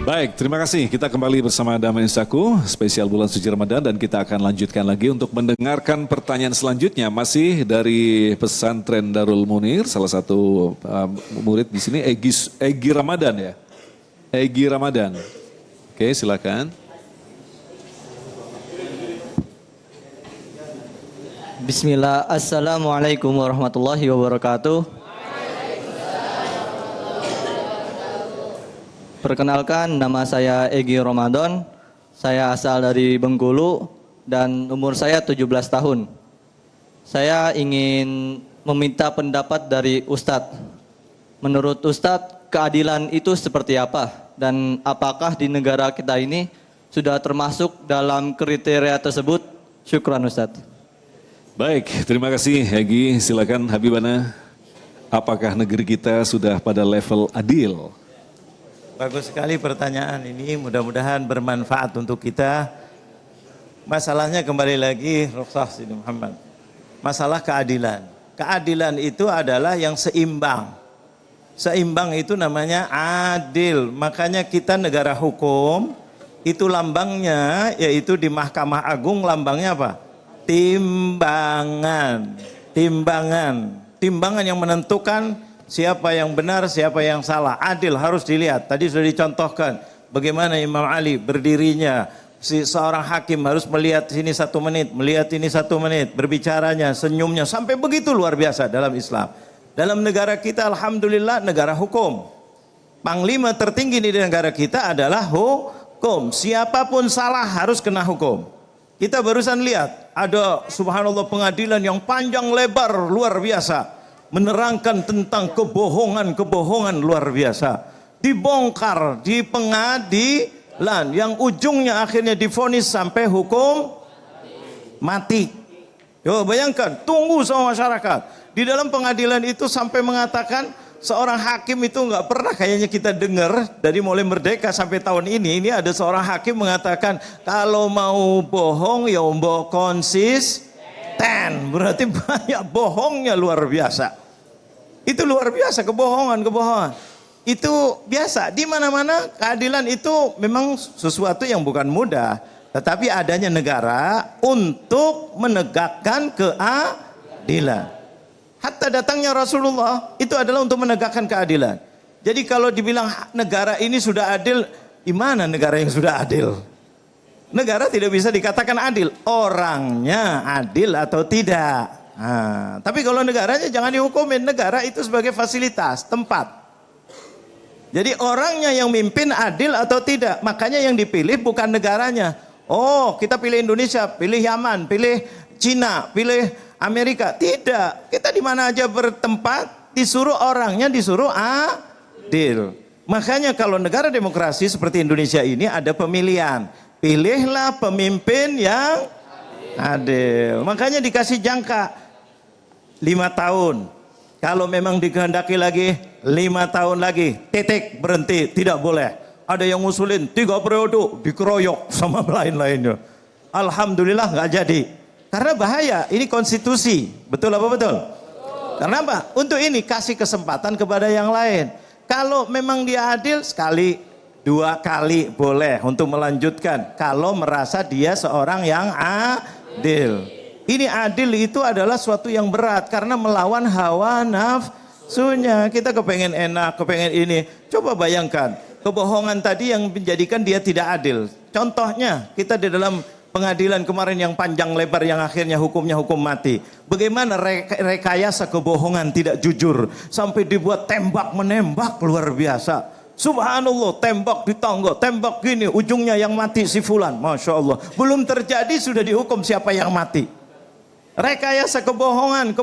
[SPEAKER 4] Baik, terima kasih. Kita kembali bersama Damai Indonesiaku, spesial bulan suci Ramadan, dan kita akan lanjutkan lagi untuk mendengarkan pertanyaan selanjutnya masih dari pesantren Darul Munir, salah satu murid di sini Egy Ramadan ya. Egy Ramadan. Oke, silakan.
[SPEAKER 12] Bismillah, Assalamualaikum warahmatullahi wabarakatuh. Perkenalkan, nama saya Egy Ramadan. Saya asal dari Bengkulu dan umur saya 17 tahun. Saya ingin meminta pendapat dari Ustadz. Menurut Ustadz, keadilan itu seperti apa? Dan apakah di negara kita ini sudah termasuk dalam kriteria tersebut? Syukran Ustadz.
[SPEAKER 4] Baik, terima kasih Egy. Silakan Habibana. Apakah negeri kita sudah pada level adil?
[SPEAKER 5] Bagus sekali pertanyaan ini, mudah-mudahan bermanfaat untuk kita. Masalahnya kembali lagi, Rukhsah Sidi Muhammad. Masalah keadilan. Keadilan itu adalah yang seimbang. Seimbang itu namanya adil. Makanya kita negara hukum, itu lambangnya, yaitu di Mahkamah Agung lambangnya apa? Timbangan. Timbangan. Timbangan yang menentukan siapa yang benar, siapa yang salah. Adil harus dilihat. Tadi sudah dicontohkan bagaimana Imam Ali berdirinya. Seorang hakim harus melihat sini 1 menit, melihat ini 1 menit, berbicaranya, senyumnya, sampai begitu luar biasa dalam Islam. Dalam negara kita alhamdulillah negara hukum. Panglima tertinggi di negara kita adalah hukum. Siapapun salah harus kena hukum. Kita barusan lihat ada subhanallah pengadilan yang panjang lebar luar biasa. Menerangkan tentang kebohongan-kebohongan luar biasa. Dibongkar di pengadilan yang ujungnya akhirnya divonis sampai hukum mati. Coba bayangkan, tunggu sama masyarakat. Di dalam pengadilan itu sampai mengatakan seorang hakim itu nggak pernah kayaknya kita dengar dari mulai merdeka sampai tahun ini ada seorang hakim mengatakan kalau mau bohong ya mbok konsisten. Berarti banyak bohongnya luar biasa. Itu luar biasa, kebohongan. Itu biasa, di mana-mana keadilan itu memang sesuatu yang bukan mudah. Tetapi adanya negara untuk menegakkan keadilan. Hatta datangnya Rasulullah itu adalah untuk menegakkan keadilan. Jadi kalau dibilang negara ini sudah adil, di mana negara yang sudah adil? Negara tidak bisa dikatakan adil. Orangnya adil atau tidak. Nah, tapi kalau negaranya jangan dihukumin. Negara itu sebagai fasilitas, tempat. Jadi orangnya yang mimpin adil atau tidak. Makanya yang dipilih bukan negaranya. Oh, kita pilih Indonesia, pilih Yaman, pilih Cina, pilih Amerika. Tidak. Kita di mana aja bertempat, disuruh orangnya disuruh adil. Makanya kalau negara demokrasi seperti Indonesia ini ada pemilihan. Pilihlah pemimpin yang adil. Makanya dikasih jangka 5 tahun. Kalau memang dikehendaki lagi 5 tahun lagi, titik, berhenti, tidak boleh. Ada yang ngusulin 3 periode, dikeroyok sama lain-lainnya. Alhamdulillah nggak jadi. Karena bahaya, ini konstitusi. Betul apa betul? Karena apa? Untuk ini kasih kesempatan kepada yang lain. Kalau memang dia adil, sekali, 2 kali boleh untuk melanjutkan. Kalau merasa dia seorang yang adil. Ini adil itu adalah suatu yang berat karena melawan hawa nafsunya. Kita kepengen enak, kepengen ini. Coba bayangkan, kebohongan tadi yang menjadikan dia tidak adil. Contohnya, kita di dalam pengadilan kemarin yang panjang lebar yang akhirnya hukumnya hukum mati. Bagaimana rekayasa kebohongan tidak jujur sampai dibuat tembak menembak luar biasa. Subhanallah, tembak di tangga, tembak gini, ujungnya yang mati si fulan. Masya Allah, belum terjadi sudah dihukum siapa yang mati. Rekayasa kebohongan.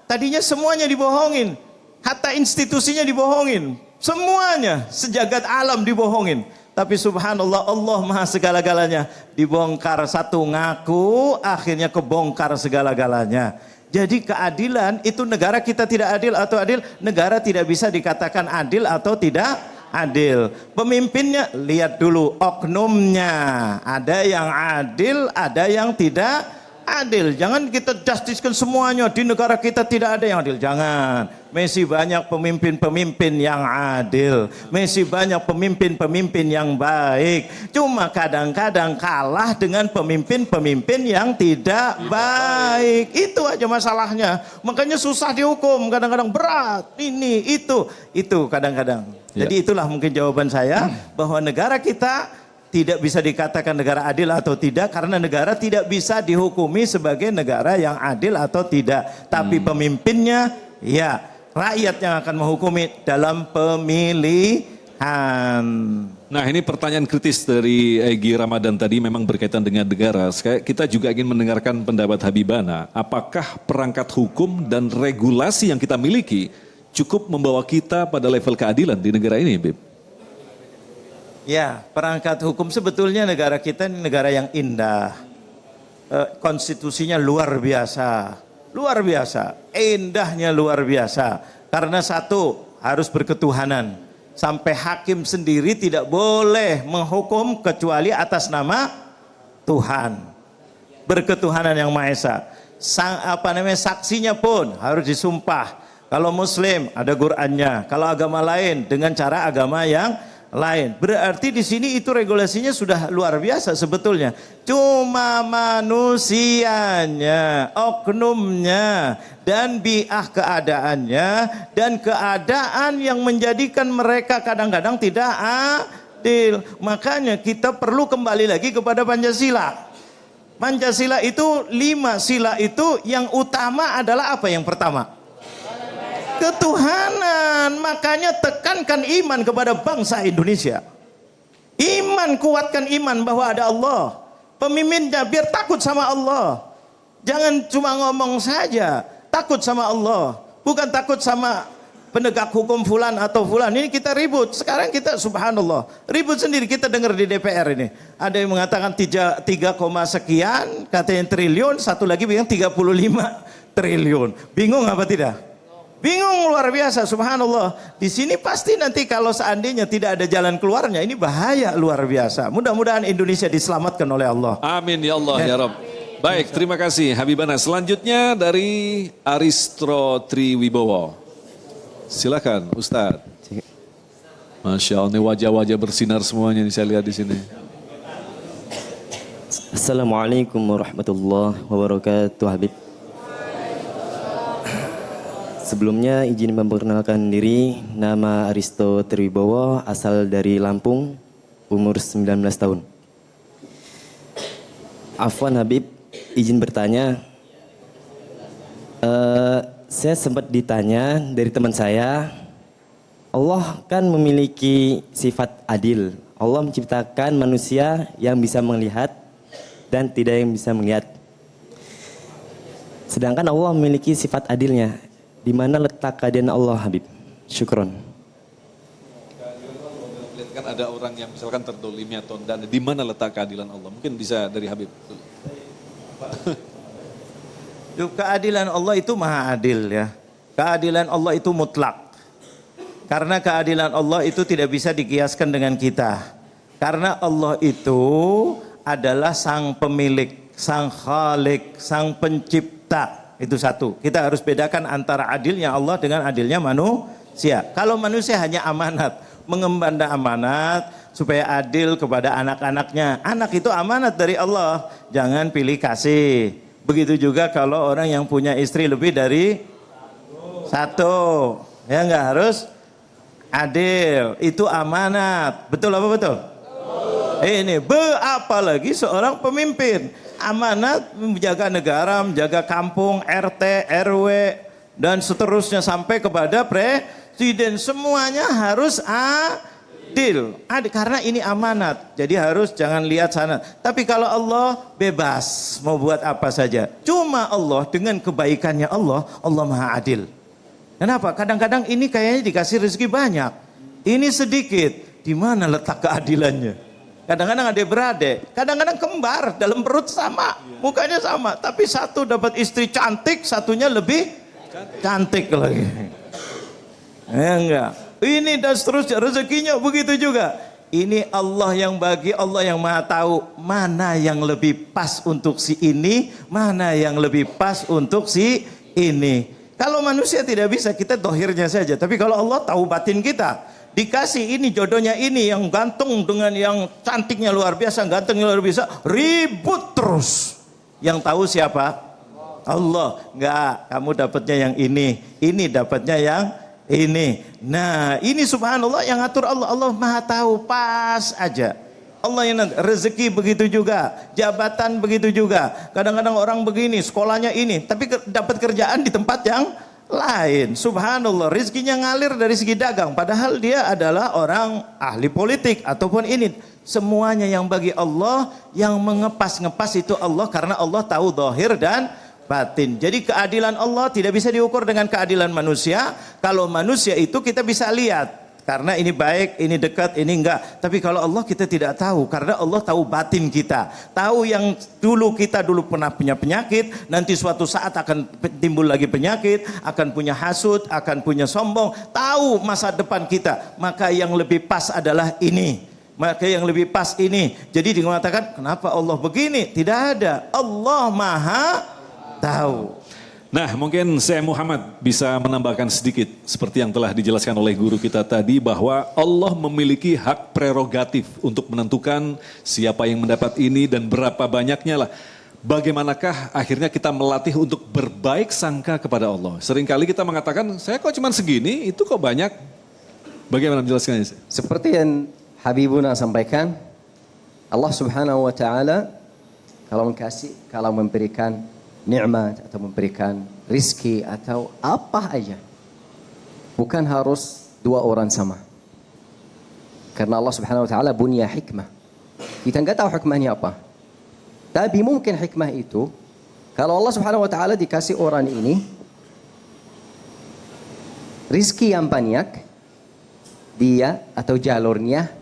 [SPEAKER 5] Tadinya semuanya dibohongin, hatta institusinya dibohongin, semuanya sejagat alam dibohongin. Tapi subhanallah, Allah maha segala-galanya. Dibongkar satu ngaku, akhirnya kebongkar segala-galanya. Jadi keadilan itu negara kita tidak adil atau adil, negara tidak bisa dikatakan adil atau tidak adil. Pemimpinnya, lihat dulu oknumnya. Ada yang adil, ada yang tidak adil. Jangan kita justicekan semuanya, di negara kita tidak ada yang adil. Jangan. Masih banyak pemimpin-pemimpin yang adil. Masih banyak pemimpin-pemimpin yang baik. Cuma kadang-kadang kalah dengan pemimpin-pemimpin yang tidak baik. Itu aja masalahnya. Makanya susah dihukum, kadang-kadang berat. Ini, itu kadang-kadang. Jadi itulah mungkin jawaban saya, bahwa negara kita tidak bisa dikatakan negara adil atau tidak, karena negara tidak bisa dihukumi sebagai negara yang adil atau tidak. Tapi pemimpinnya, ya, rakyat yang akan menghukumi dalam pemilihan.
[SPEAKER 4] Nah, ini pertanyaan kritis dari Egy Ramadan tadi memang berkaitan dengan negara. Kita juga ingin mendengarkan pendapat Habibana. Apakah perangkat hukum dan regulasi yang kita miliki cukup membawa kita pada level keadilan di negara ini, Bib?
[SPEAKER 5] Ya, perangkat hukum sebetulnya negara kita ini negara yang indah. Konstitusinya luar biasa. Luar biasa. Indahnya luar biasa. Karena satu, harus berketuhanan. Sampai hakim sendiri tidak boleh menghukum kecuali atas nama Tuhan. Berketuhanan yang Maha Esa. Saksinya pun harus disumpah. Kalau Muslim ada Qur'annya. Kalau agama lain dengan cara agama yang lain. Berarti di sini itu regulasinya sudah luar biasa sebetulnya. Cuma manusianya, oknumnya, dan biah keadaannya, dan keadaan yang menjadikan mereka kadang-kadang tidak adil. Makanya kita perlu kembali lagi kepada Pancasila. Pancasila itu 5 sila itu yang utama adalah apa yang pertama? Ketuhanan. Makanya tekankan iman kepada bangsa Indonesia. Iman, kuatkan iman bahwa ada Allah. Pemimpinnya biar takut sama Allah. Jangan cuma ngomong saja, takut sama Allah. Bukan takut sama penegak hukum fulan atau fulan. Ini kita ribut. Sekarang kita subhanallah, ribut sendiri. Kita dengar di DPR ini. Ada yang mengatakan 3, sekian, katanya triliun, satu lagi bilang 35 triliun. Bingung apa tidak? Bingung luar biasa, subhanallah. Di sini pasti nanti kalau seandainya tidak ada jalan keluarnya, ini bahaya luar biasa. Mudah-mudahan Indonesia diselamatkan oleh Allah.
[SPEAKER 4] Amin ya Allah ya Rabb. Baik, terima kasih Habibana. Selanjutnya dari Aristro Triwibowo. Silakan Ustadz. Masya Allah, ini wajah-wajah bersinar semuanya nih saya lihat di sini.
[SPEAKER 13] Assalamualaikum warahmatullahi wabarakatuh, Habib. Sebelumnya izin memperkenalkan diri, nama Aristo Triwibowo, asal dari Lampung, umur 19 tahun. Afwan Habib, izin bertanya, Saya sempat ditanya dari teman saya, Allah kan memiliki sifat adil. Allah menciptakan manusia yang bisa melihat dan tidak yang bisa melihat. Sedangkan Allah memiliki sifat adilnya. Di mana letak keadilan Allah, Habib? Syukron.
[SPEAKER 4] Kan ada orang yang misalkan terdolimi atau dan di mana letak keadilan Allah? Mungkin bisa dari Habib.
[SPEAKER 5] Keadilan Allah itu maha adil ya. Keadilan Allah itu mutlak. Karena keadilan Allah itu tidak bisa dikiaskan dengan kita. Karena Allah itu adalah sang pemilik, sang khalik, sang pencipta. Itu satu. Kita harus bedakan antara adilnya Allah dengan adilnya manusia. Kalau manusia hanya amanat, mengemban amanat supaya adil kepada anak-anaknya. Anak itu amanat dari Allah. Jangan pilih kasih. Begitu juga kalau orang yang punya istri lebih dari satu, ya nggak harus adil, itu amanat. Betul apa betul? Ini apalagi seorang pemimpin, amanat menjaga negara, menjaga kampung, RT, RW, dan seterusnya sampai kepada presiden. Semuanya harus adil. Karena ini amanat, jadi harus jangan lihat sana. Tapi kalau Allah bebas mau buat apa saja. Cuma Allah dengan kebaikannya Allah maha adil. Kenapa? Kadang-kadang ini kayaknya dikasih rezeki banyak, ini sedikit. Di mana letak keadilannya? Kadang-kadang adik-beradik, kadang-kadang kembar dalam perut sama, mukanya sama, tapi satu dapat istri cantik, satunya lebih cantik lagi. Ya enggak? Ini dan seterusnya, rezekinya begitu juga. Ini Allah yang bagi, Allah yang maha tahu mana yang lebih pas untuk si ini, mana yang lebih pas untuk si ini. Kalau manusia tidak bisa, kita dohirnya saja. Tapi kalau Allah tahu batin kita, dikasih ini jodohnya ini yang gantung dengan yang cantiknya luar biasa, gantengnya luar biasa, ribut terus. Yang tahu siapa? Allah. Enggak, kamu dapatnya yang ini dapatnya yang ini. Nah, ini subhanallah yang atur Allah. Allah maha tahu, pas aja. Allah yang nanti, rezeki begitu juga, jabatan begitu juga. Kadang-kadang orang begini, sekolahnya ini, tapi dapat kerjaan di tempat yang lain. Subhanallah, rezekinya ngalir dari segi dagang, padahal dia adalah orang ahli politik ataupun ini. Semuanya yang bagi Allah, yang mengepas-ngepas itu Allah, karena Allah tahu zahir dan batin. Jadi keadilan Allah tidak bisa diukur dengan keadilan manusia. Kalau manusia itu kita bisa lihat, karena ini baik, ini dekat, ini enggak. Tapi kalau Allah kita tidak tahu, karena Allah tahu batin kita. Tahu yang kita dulu pernah punya penyakit, nanti suatu saat akan timbul lagi penyakit, akan punya hasud, akan punya sombong. Tahu masa depan kita, maka yang lebih pas adalah ini. Maka yang lebih pas ini. Jadi dikatakan, kenapa Allah begini? Tidak ada. Allah maha tahu.
[SPEAKER 4] Nah, mungkin saya Muhammad bisa menambahkan sedikit seperti yang telah dijelaskan oleh guru kita tadi, bahwa Allah memiliki hak prerogatif untuk menentukan siapa yang mendapat ini dan berapa banyaknya lah. Bagaimanakah akhirnya kita melatih untuk berbaik sangka kepada Allah? Seringkali kita mengatakan, saya kok cuma segini, itu kok banyak. Bagaimana menjelaskannya?
[SPEAKER 8] Seperti yang Habibuna sampaikan, Allah Subhanahu wa taala kalau memberikan nikmat atau memberikan rizki atau apa aja, bukan harus dua orang sama. Karena Allah Subhanahu wa taala punya hikmah. Kita enggak tahu hikmahnya apa. Tapi mungkin hikmah itu, kalau Allah Subhanahu wa taala dikasih orang ini rizki yang banyak, dia atau jalurnya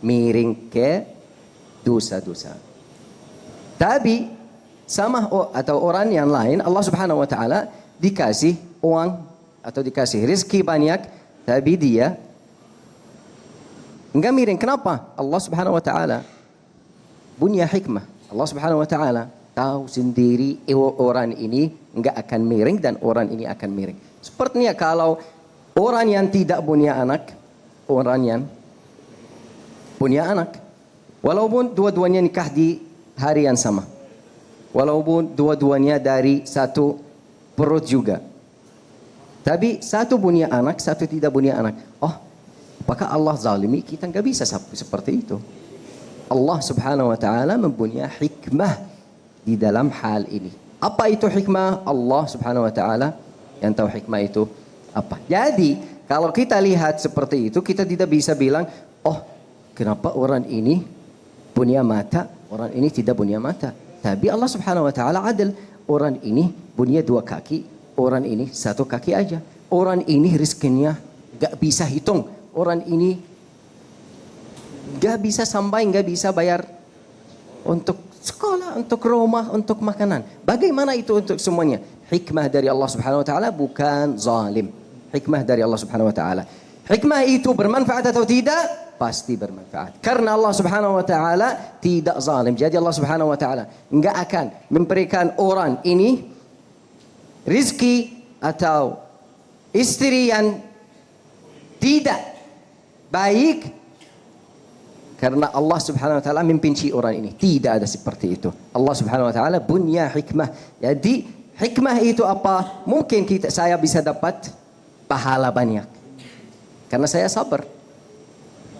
[SPEAKER 8] miring ke dosa-dosa. Tapi sama atau orang yang lain, Allah Subhanahu wa taala dikasih uang atau dikasih rezeki banyak, tapi dia enggak miring. Kenapa? Allah Subhanahu wa taala punya hikmah. Allah Subhanahu wa taala tahu sendiri orang ini enggak akan miring dan orang ini akan miring. Sepertinya kalau orang yang tidak punya anak, orang yang punya anak, walaupun dua-duanya nikah di hari yang sama, walaupun dua-duanya dari satu perut juga, tapi satu punya anak, satu tidak punya anak. Oh, apakah Allah zalimi? Kita nggak bisa seperti itu. Allah Subhanahu wa taala mempunyai hikmah di dalam hal ini. Apa itu hikmah? Allah Subhanahu wa taala yang tahu hikmah itu apa. Jadi, kalau kita lihat seperti itu, kita tidak bisa bilang, "Oh, kenapa orang ini punya mata, orang ini tidak punya mata." Tapi Allah Subhanahu wa taala adil. Orang ini punya 2 kaki, orang ini 1 kaki aja. Orang ini rezekinya gak bisa hitung. Orang ini gak bisa sampai, gak bisa bayar untuk sekolah, untuk rumah, untuk makanan. Bagaimana itu untuk semuanya? Hikmah dari Allah Subhanahu wa taala, bukan zalim. Hikmah dari Allah Subhanahu wa taala. Hikmah itu bermanfaat atau tidak? Pasti bermanfaat. Karena Allah Subhanahu wa taala tidak zalim. Jadi Allah Subhanahu wa taala enggak akan memberikan orang ini rizki atau istri yang tidak baik karena Allah Subhanahu wa taala membenci orang ini. Tidak ada seperti itu. Allah Subhanahu wa taala punya hikmah. Jadi hikmah itu apa? Mungkin saya bisa dapat pahala banyak. Karena saya sabar.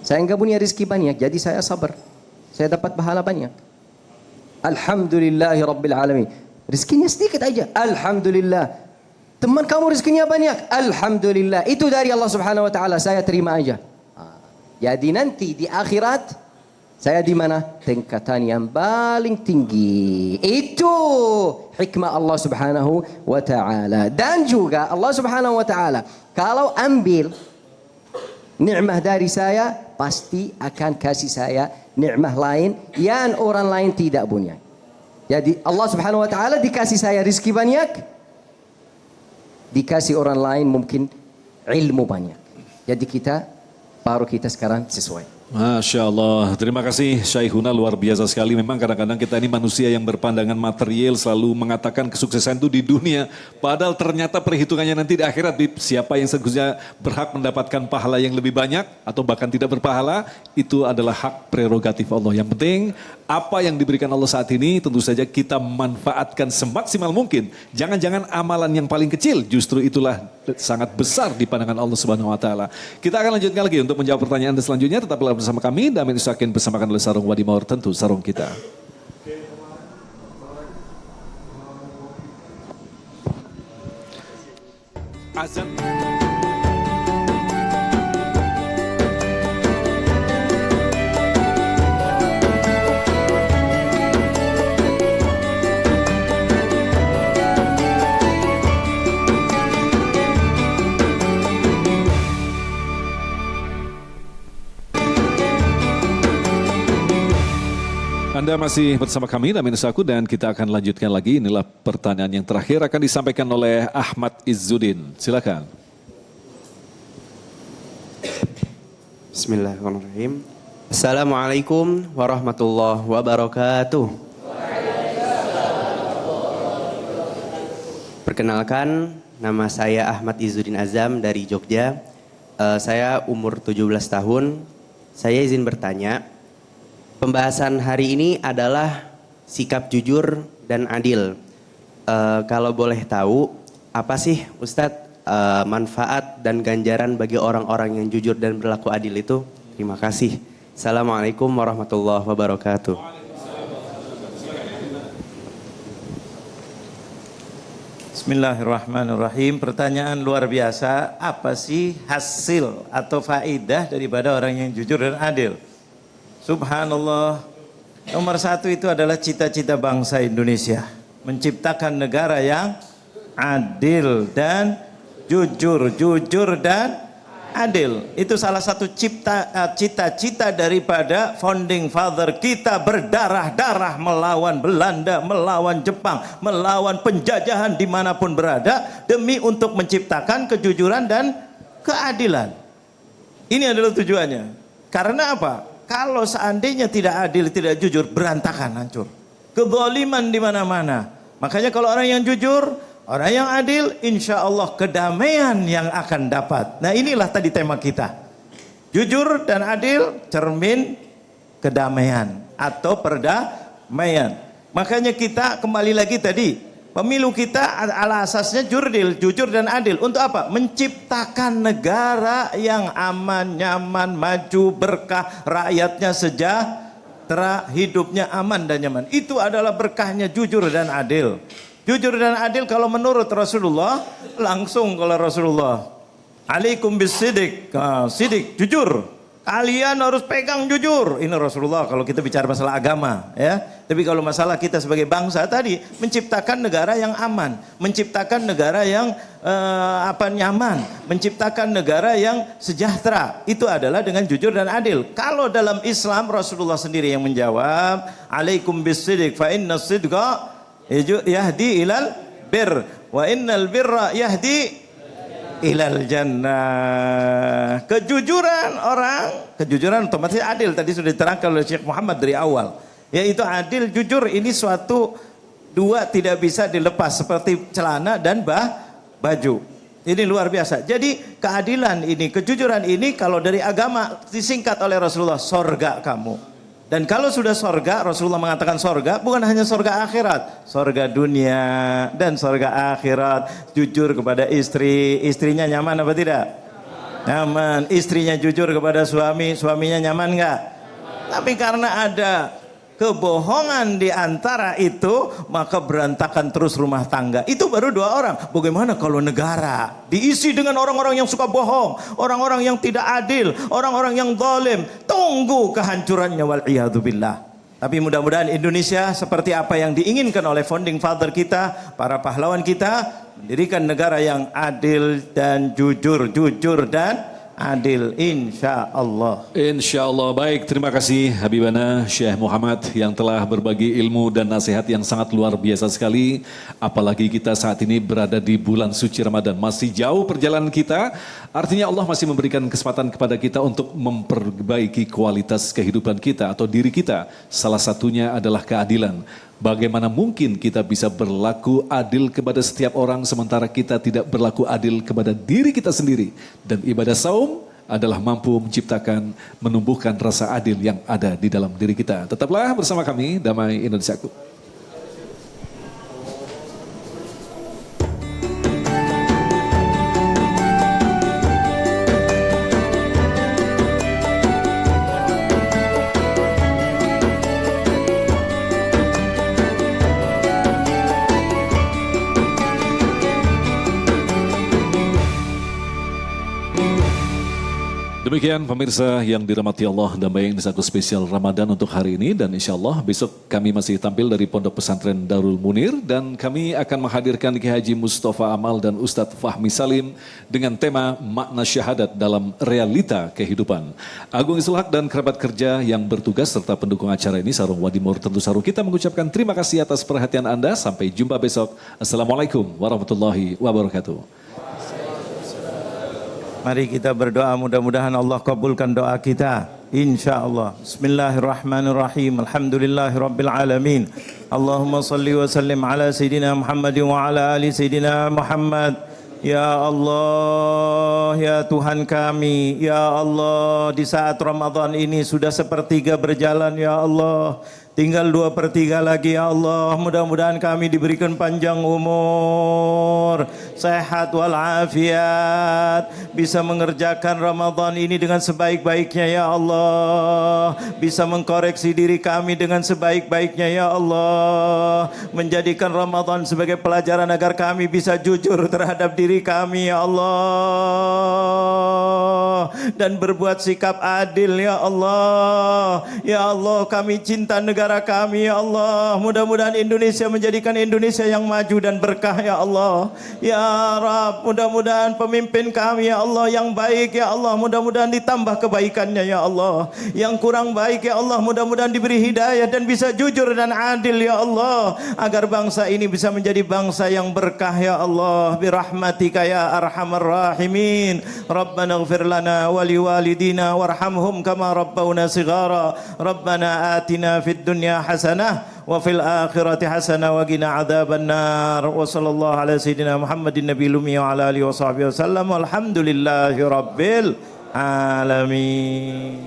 [SPEAKER 8] Saya enggak punya rezeki banyak, jadi saya sabar. Saya dapat pahala banyak. Alhamdulillahi Rabbil Alamin. Rezekinya sedikit aja. Alhamdulillah. Teman kamu rezekinya banyak. Alhamdulillah. Itu dari Allah Subhanahu wa taala, saya terima aja. Jadi nanti di akhirat saya di mana? Tingkatan yang paling tinggi. Itu hikmah Allah Subhanahu wa taala. Dan juga Allah Subhanahu wa taala kalau ambil nikmah dari saya, pasti akan kasih saya nikmah lain yang orang lain tidak punya. Jadi Allah Subhanahu wa taala dikasih saya rezeki banyak, dikasih orang lain mungkin ilmu banyak. Jadi baru kita sekarang sesuai.
[SPEAKER 4] Masya Allah, terima kasih Syekhuna, luar biasa sekali. Memang kadang-kadang kita ini manusia yang berpandangan material selalu mengatakan kesuksesan itu di dunia. Padahal ternyata perhitungannya nanti di akhirat, siapa yang seharusnya berhak mendapatkan pahala yang lebih banyak atau bahkan tidak berpahala, itu adalah hak prerogatif Allah. Yang penting apa yang diberikan Allah saat ini tentu saja kita manfaatkan semaksimal mungkin. Jangan-jangan amalan yang paling kecil justru itulah sangat besar di pandangan Allah Subhanahu wa taala. Kita akan lanjutkan lagi untuk menjawab pertanyaan selanjutnya. Tetaplah bersama kami. Damai Isakin bersamakan oleh Sarung Wadi Maur, tentu sarung kita. Azan. Anda masih bersama kami, Damai Nusaku, dan kita akan lanjutkan lagi. Inilah pertanyaan yang terakhir akan disampaikan oleh Ahmad Izzuddin. Silakan.
[SPEAKER 14] Bismillahirrahmanirrahim. Assalamualaikum warahmatullahi wabarakatuh. Perkenalkan, nama saya Ahmad Izzuddin Azam dari Jogja. Saya umur 17 tahun. Saya izin bertanya. Pembahasan hari ini adalah sikap jujur dan adil. Kalau boleh tahu, apa sih Ustadz manfaat dan ganjaran bagi orang-orang yang jujur dan berlaku adil itu? Terima kasih. Assalamualaikum warahmatullahi wabarakatuh.
[SPEAKER 5] Bismillahirrahmanirrahim. Pertanyaan luar biasa. Apa sih hasil atau faidah daripada orang yang jujur dan adil? Subhanallah, nomor 1 itu adalah cita-cita bangsa Indonesia. Menciptakan negara yang adil dan jujur. Jujur dan adil. Itu salah satu cita-cita daripada founding father kita, berdarah-darah melawan Belanda, melawan Jepang, melawan penjajahan dimanapun berada, demi untuk menciptakan kejujuran dan keadilan. Ini adalah tujuannya. Karena apa? Kalau seandainya tidak adil, tidak jujur, berantakan, hancur. Kezaliman di mana-mana. Makanya kalau orang yang jujur, orang yang adil, insya Allah kedamaian yang akan dapat. Nah inilah tadi tema kita. Jujur dan adil, cermin kedamaian atau perdamaian. Makanya kita kembali lagi tadi. Pemilu kita ala asasnya jujur dan adil. Untuk apa? Menciptakan negara yang aman, nyaman, maju, berkah, rakyatnya sejahtera, hidupnya aman dan nyaman. Itu adalah berkahnya jujur dan adil. Jujur dan adil kalau menurut Rasulullah, langsung kalau Rasulullah. Alaikum bisidik, sidik, jujur. Kalian harus pegang jujur. Ini Rasulullah kalau kita bicara masalah agama, ya. Tapi kalau masalah kita sebagai bangsa tadi, menciptakan negara yang aman, menciptakan negara yang nyaman, menciptakan negara yang sejahtera. Itu adalah dengan jujur dan adil. Kalau dalam Islam Rasulullah sendiri yang menjawab, alaikum bisidik fa inna sidqa yahdi ilal bir wa innal birra yahdi ilal jannah. Kejujuran otomatis adil, tadi sudah diterangkan oleh Syekh Muhammad dari awal. Yaitu adil, jujur ini suatu dua tidak bisa dilepas seperti celana dan baju. Ini luar biasa. Jadi keadilan ini, kejujuran ini kalau dari agama disingkat oleh Rasulullah, sorga kamu. Dan kalau sudah sorga, Rasulullah mengatakan sorga, bukan hanya sorga akhirat, sorga dunia dan sorga akhirat. Jujur kepada istri, istrinya nyaman apa tidak? Nyaman. Istrinya jujur kepada suami, suaminya nyaman enggak? Tapi karena ada kebohongan di antara itu, maka berantakan terus rumah tangga. Itu baru dua orang. Bagaimana kalau negara diisi dengan orang-orang yang suka bohong, orang-orang yang tidak adil, orang-orang yang zalim? Tunggu kehancurannya, wal'iyadzubillah. Tapi mudah-mudahan Indonesia seperti apa yang diinginkan oleh founding father kita, para pahlawan kita, mendirikan negara yang adil dan jujur dan adil, insya Allah.
[SPEAKER 4] Insya Allah. Baik, terima kasih Habibana Syekh Muhammad yang telah berbagi ilmu dan nasihat yang sangat luar biasa sekali. Apalagi kita saat ini berada di bulan suci Ramadan, masih jauh perjalanan kita. Artinya Allah masih memberikan kesempatan kepada kita untuk memperbaiki kualitas kehidupan kita atau diri kita. Salah satunya adalah keadilan. Bagaimana mungkin kita bisa berlaku adil kepada setiap orang sementara kita tidak berlaku adil kepada diri kita sendiri. Dan ibadah saum adalah mampu menciptakan, menumbuhkan rasa adil yang ada di dalam diri kita. Tetaplah bersama kami, Damai Indonesiaku. Demikian pemirsa yang dirahmati Allah, Damai Indonesiaku spesial Ramadan untuk hari ini, dan insya Allah besok kami masih tampil dari Pondok Pesantren Darul Munir dan kami akan menghadirkan Ki Haji Mustafa Amal dan Ustadz Fahmi Salim dengan tema makna syahadat dalam realita kehidupan. Agung Islahak dan kerabat kerja yang bertugas serta pendukung acara ini, Sarung Wadimor Tentu Saru, kita mengucapkan terima kasih atas perhatian Anda. Sampai jumpa besok. Assalamualaikum warahmatullahi wabarakatuh.
[SPEAKER 5] Mari kita berdoa, mudah-mudahan Allah kabulkan doa kita, insya Allah. Bismillahirrahmanirrahim. Alhamdulillahirabbil alamin. Allahumma salli wa sallim ala sayyidina Muhammad wa ala ali sayyidina Muhammad. Ya Allah, ya Tuhan kami, ya Allah, di saat Ramadan ini sudah sepertiga berjalan, ya Allah. Tinggal 2/3 lagi, ya Allah. Mudah-mudahan kami diberikan panjang umur, sehat walafiat, bisa mengerjakan Ramadan ini dengan sebaik-baiknya, ya Allah. Bisa mengkoreksi diri kami dengan sebaik-baiknya, ya Allah. Menjadikan Ramadan sebagai pelajaran agar kami bisa jujur terhadap diri kami, ya Allah. Dan berbuat sikap adil, ya Allah. Ya Allah, kami cinta negara kami, ya Allah. Mudah-mudahan Indonesia menjadikan Indonesia yang maju dan berkah, ya Allah. Ya Rabb, mudah-mudahan pemimpin kami, ya Allah, yang baik, ya Allah, mudah-mudahan ditambah kebaikannya, ya Allah. Yang kurang baik, ya Allah, mudah-mudahan diberi hidayah dan bisa jujur dan adil, ya Allah, agar bangsa ini bisa menjadi bangsa yang berkah, ya Allah. Birahmatika ya arhamar rahimin. Rabbana ighfir lana wa liwalidina warhamhum kama rabbawna shighara. Rabbana atina fid dunya hasanah wa fil akhirati hasanah wa qina adzabannar. Wa sallallahu ala sayyidina Muhammadin nabiyil ummi wa ala alihi wa sahbihi wasallam. Walhamdulillahi rabbil alamin.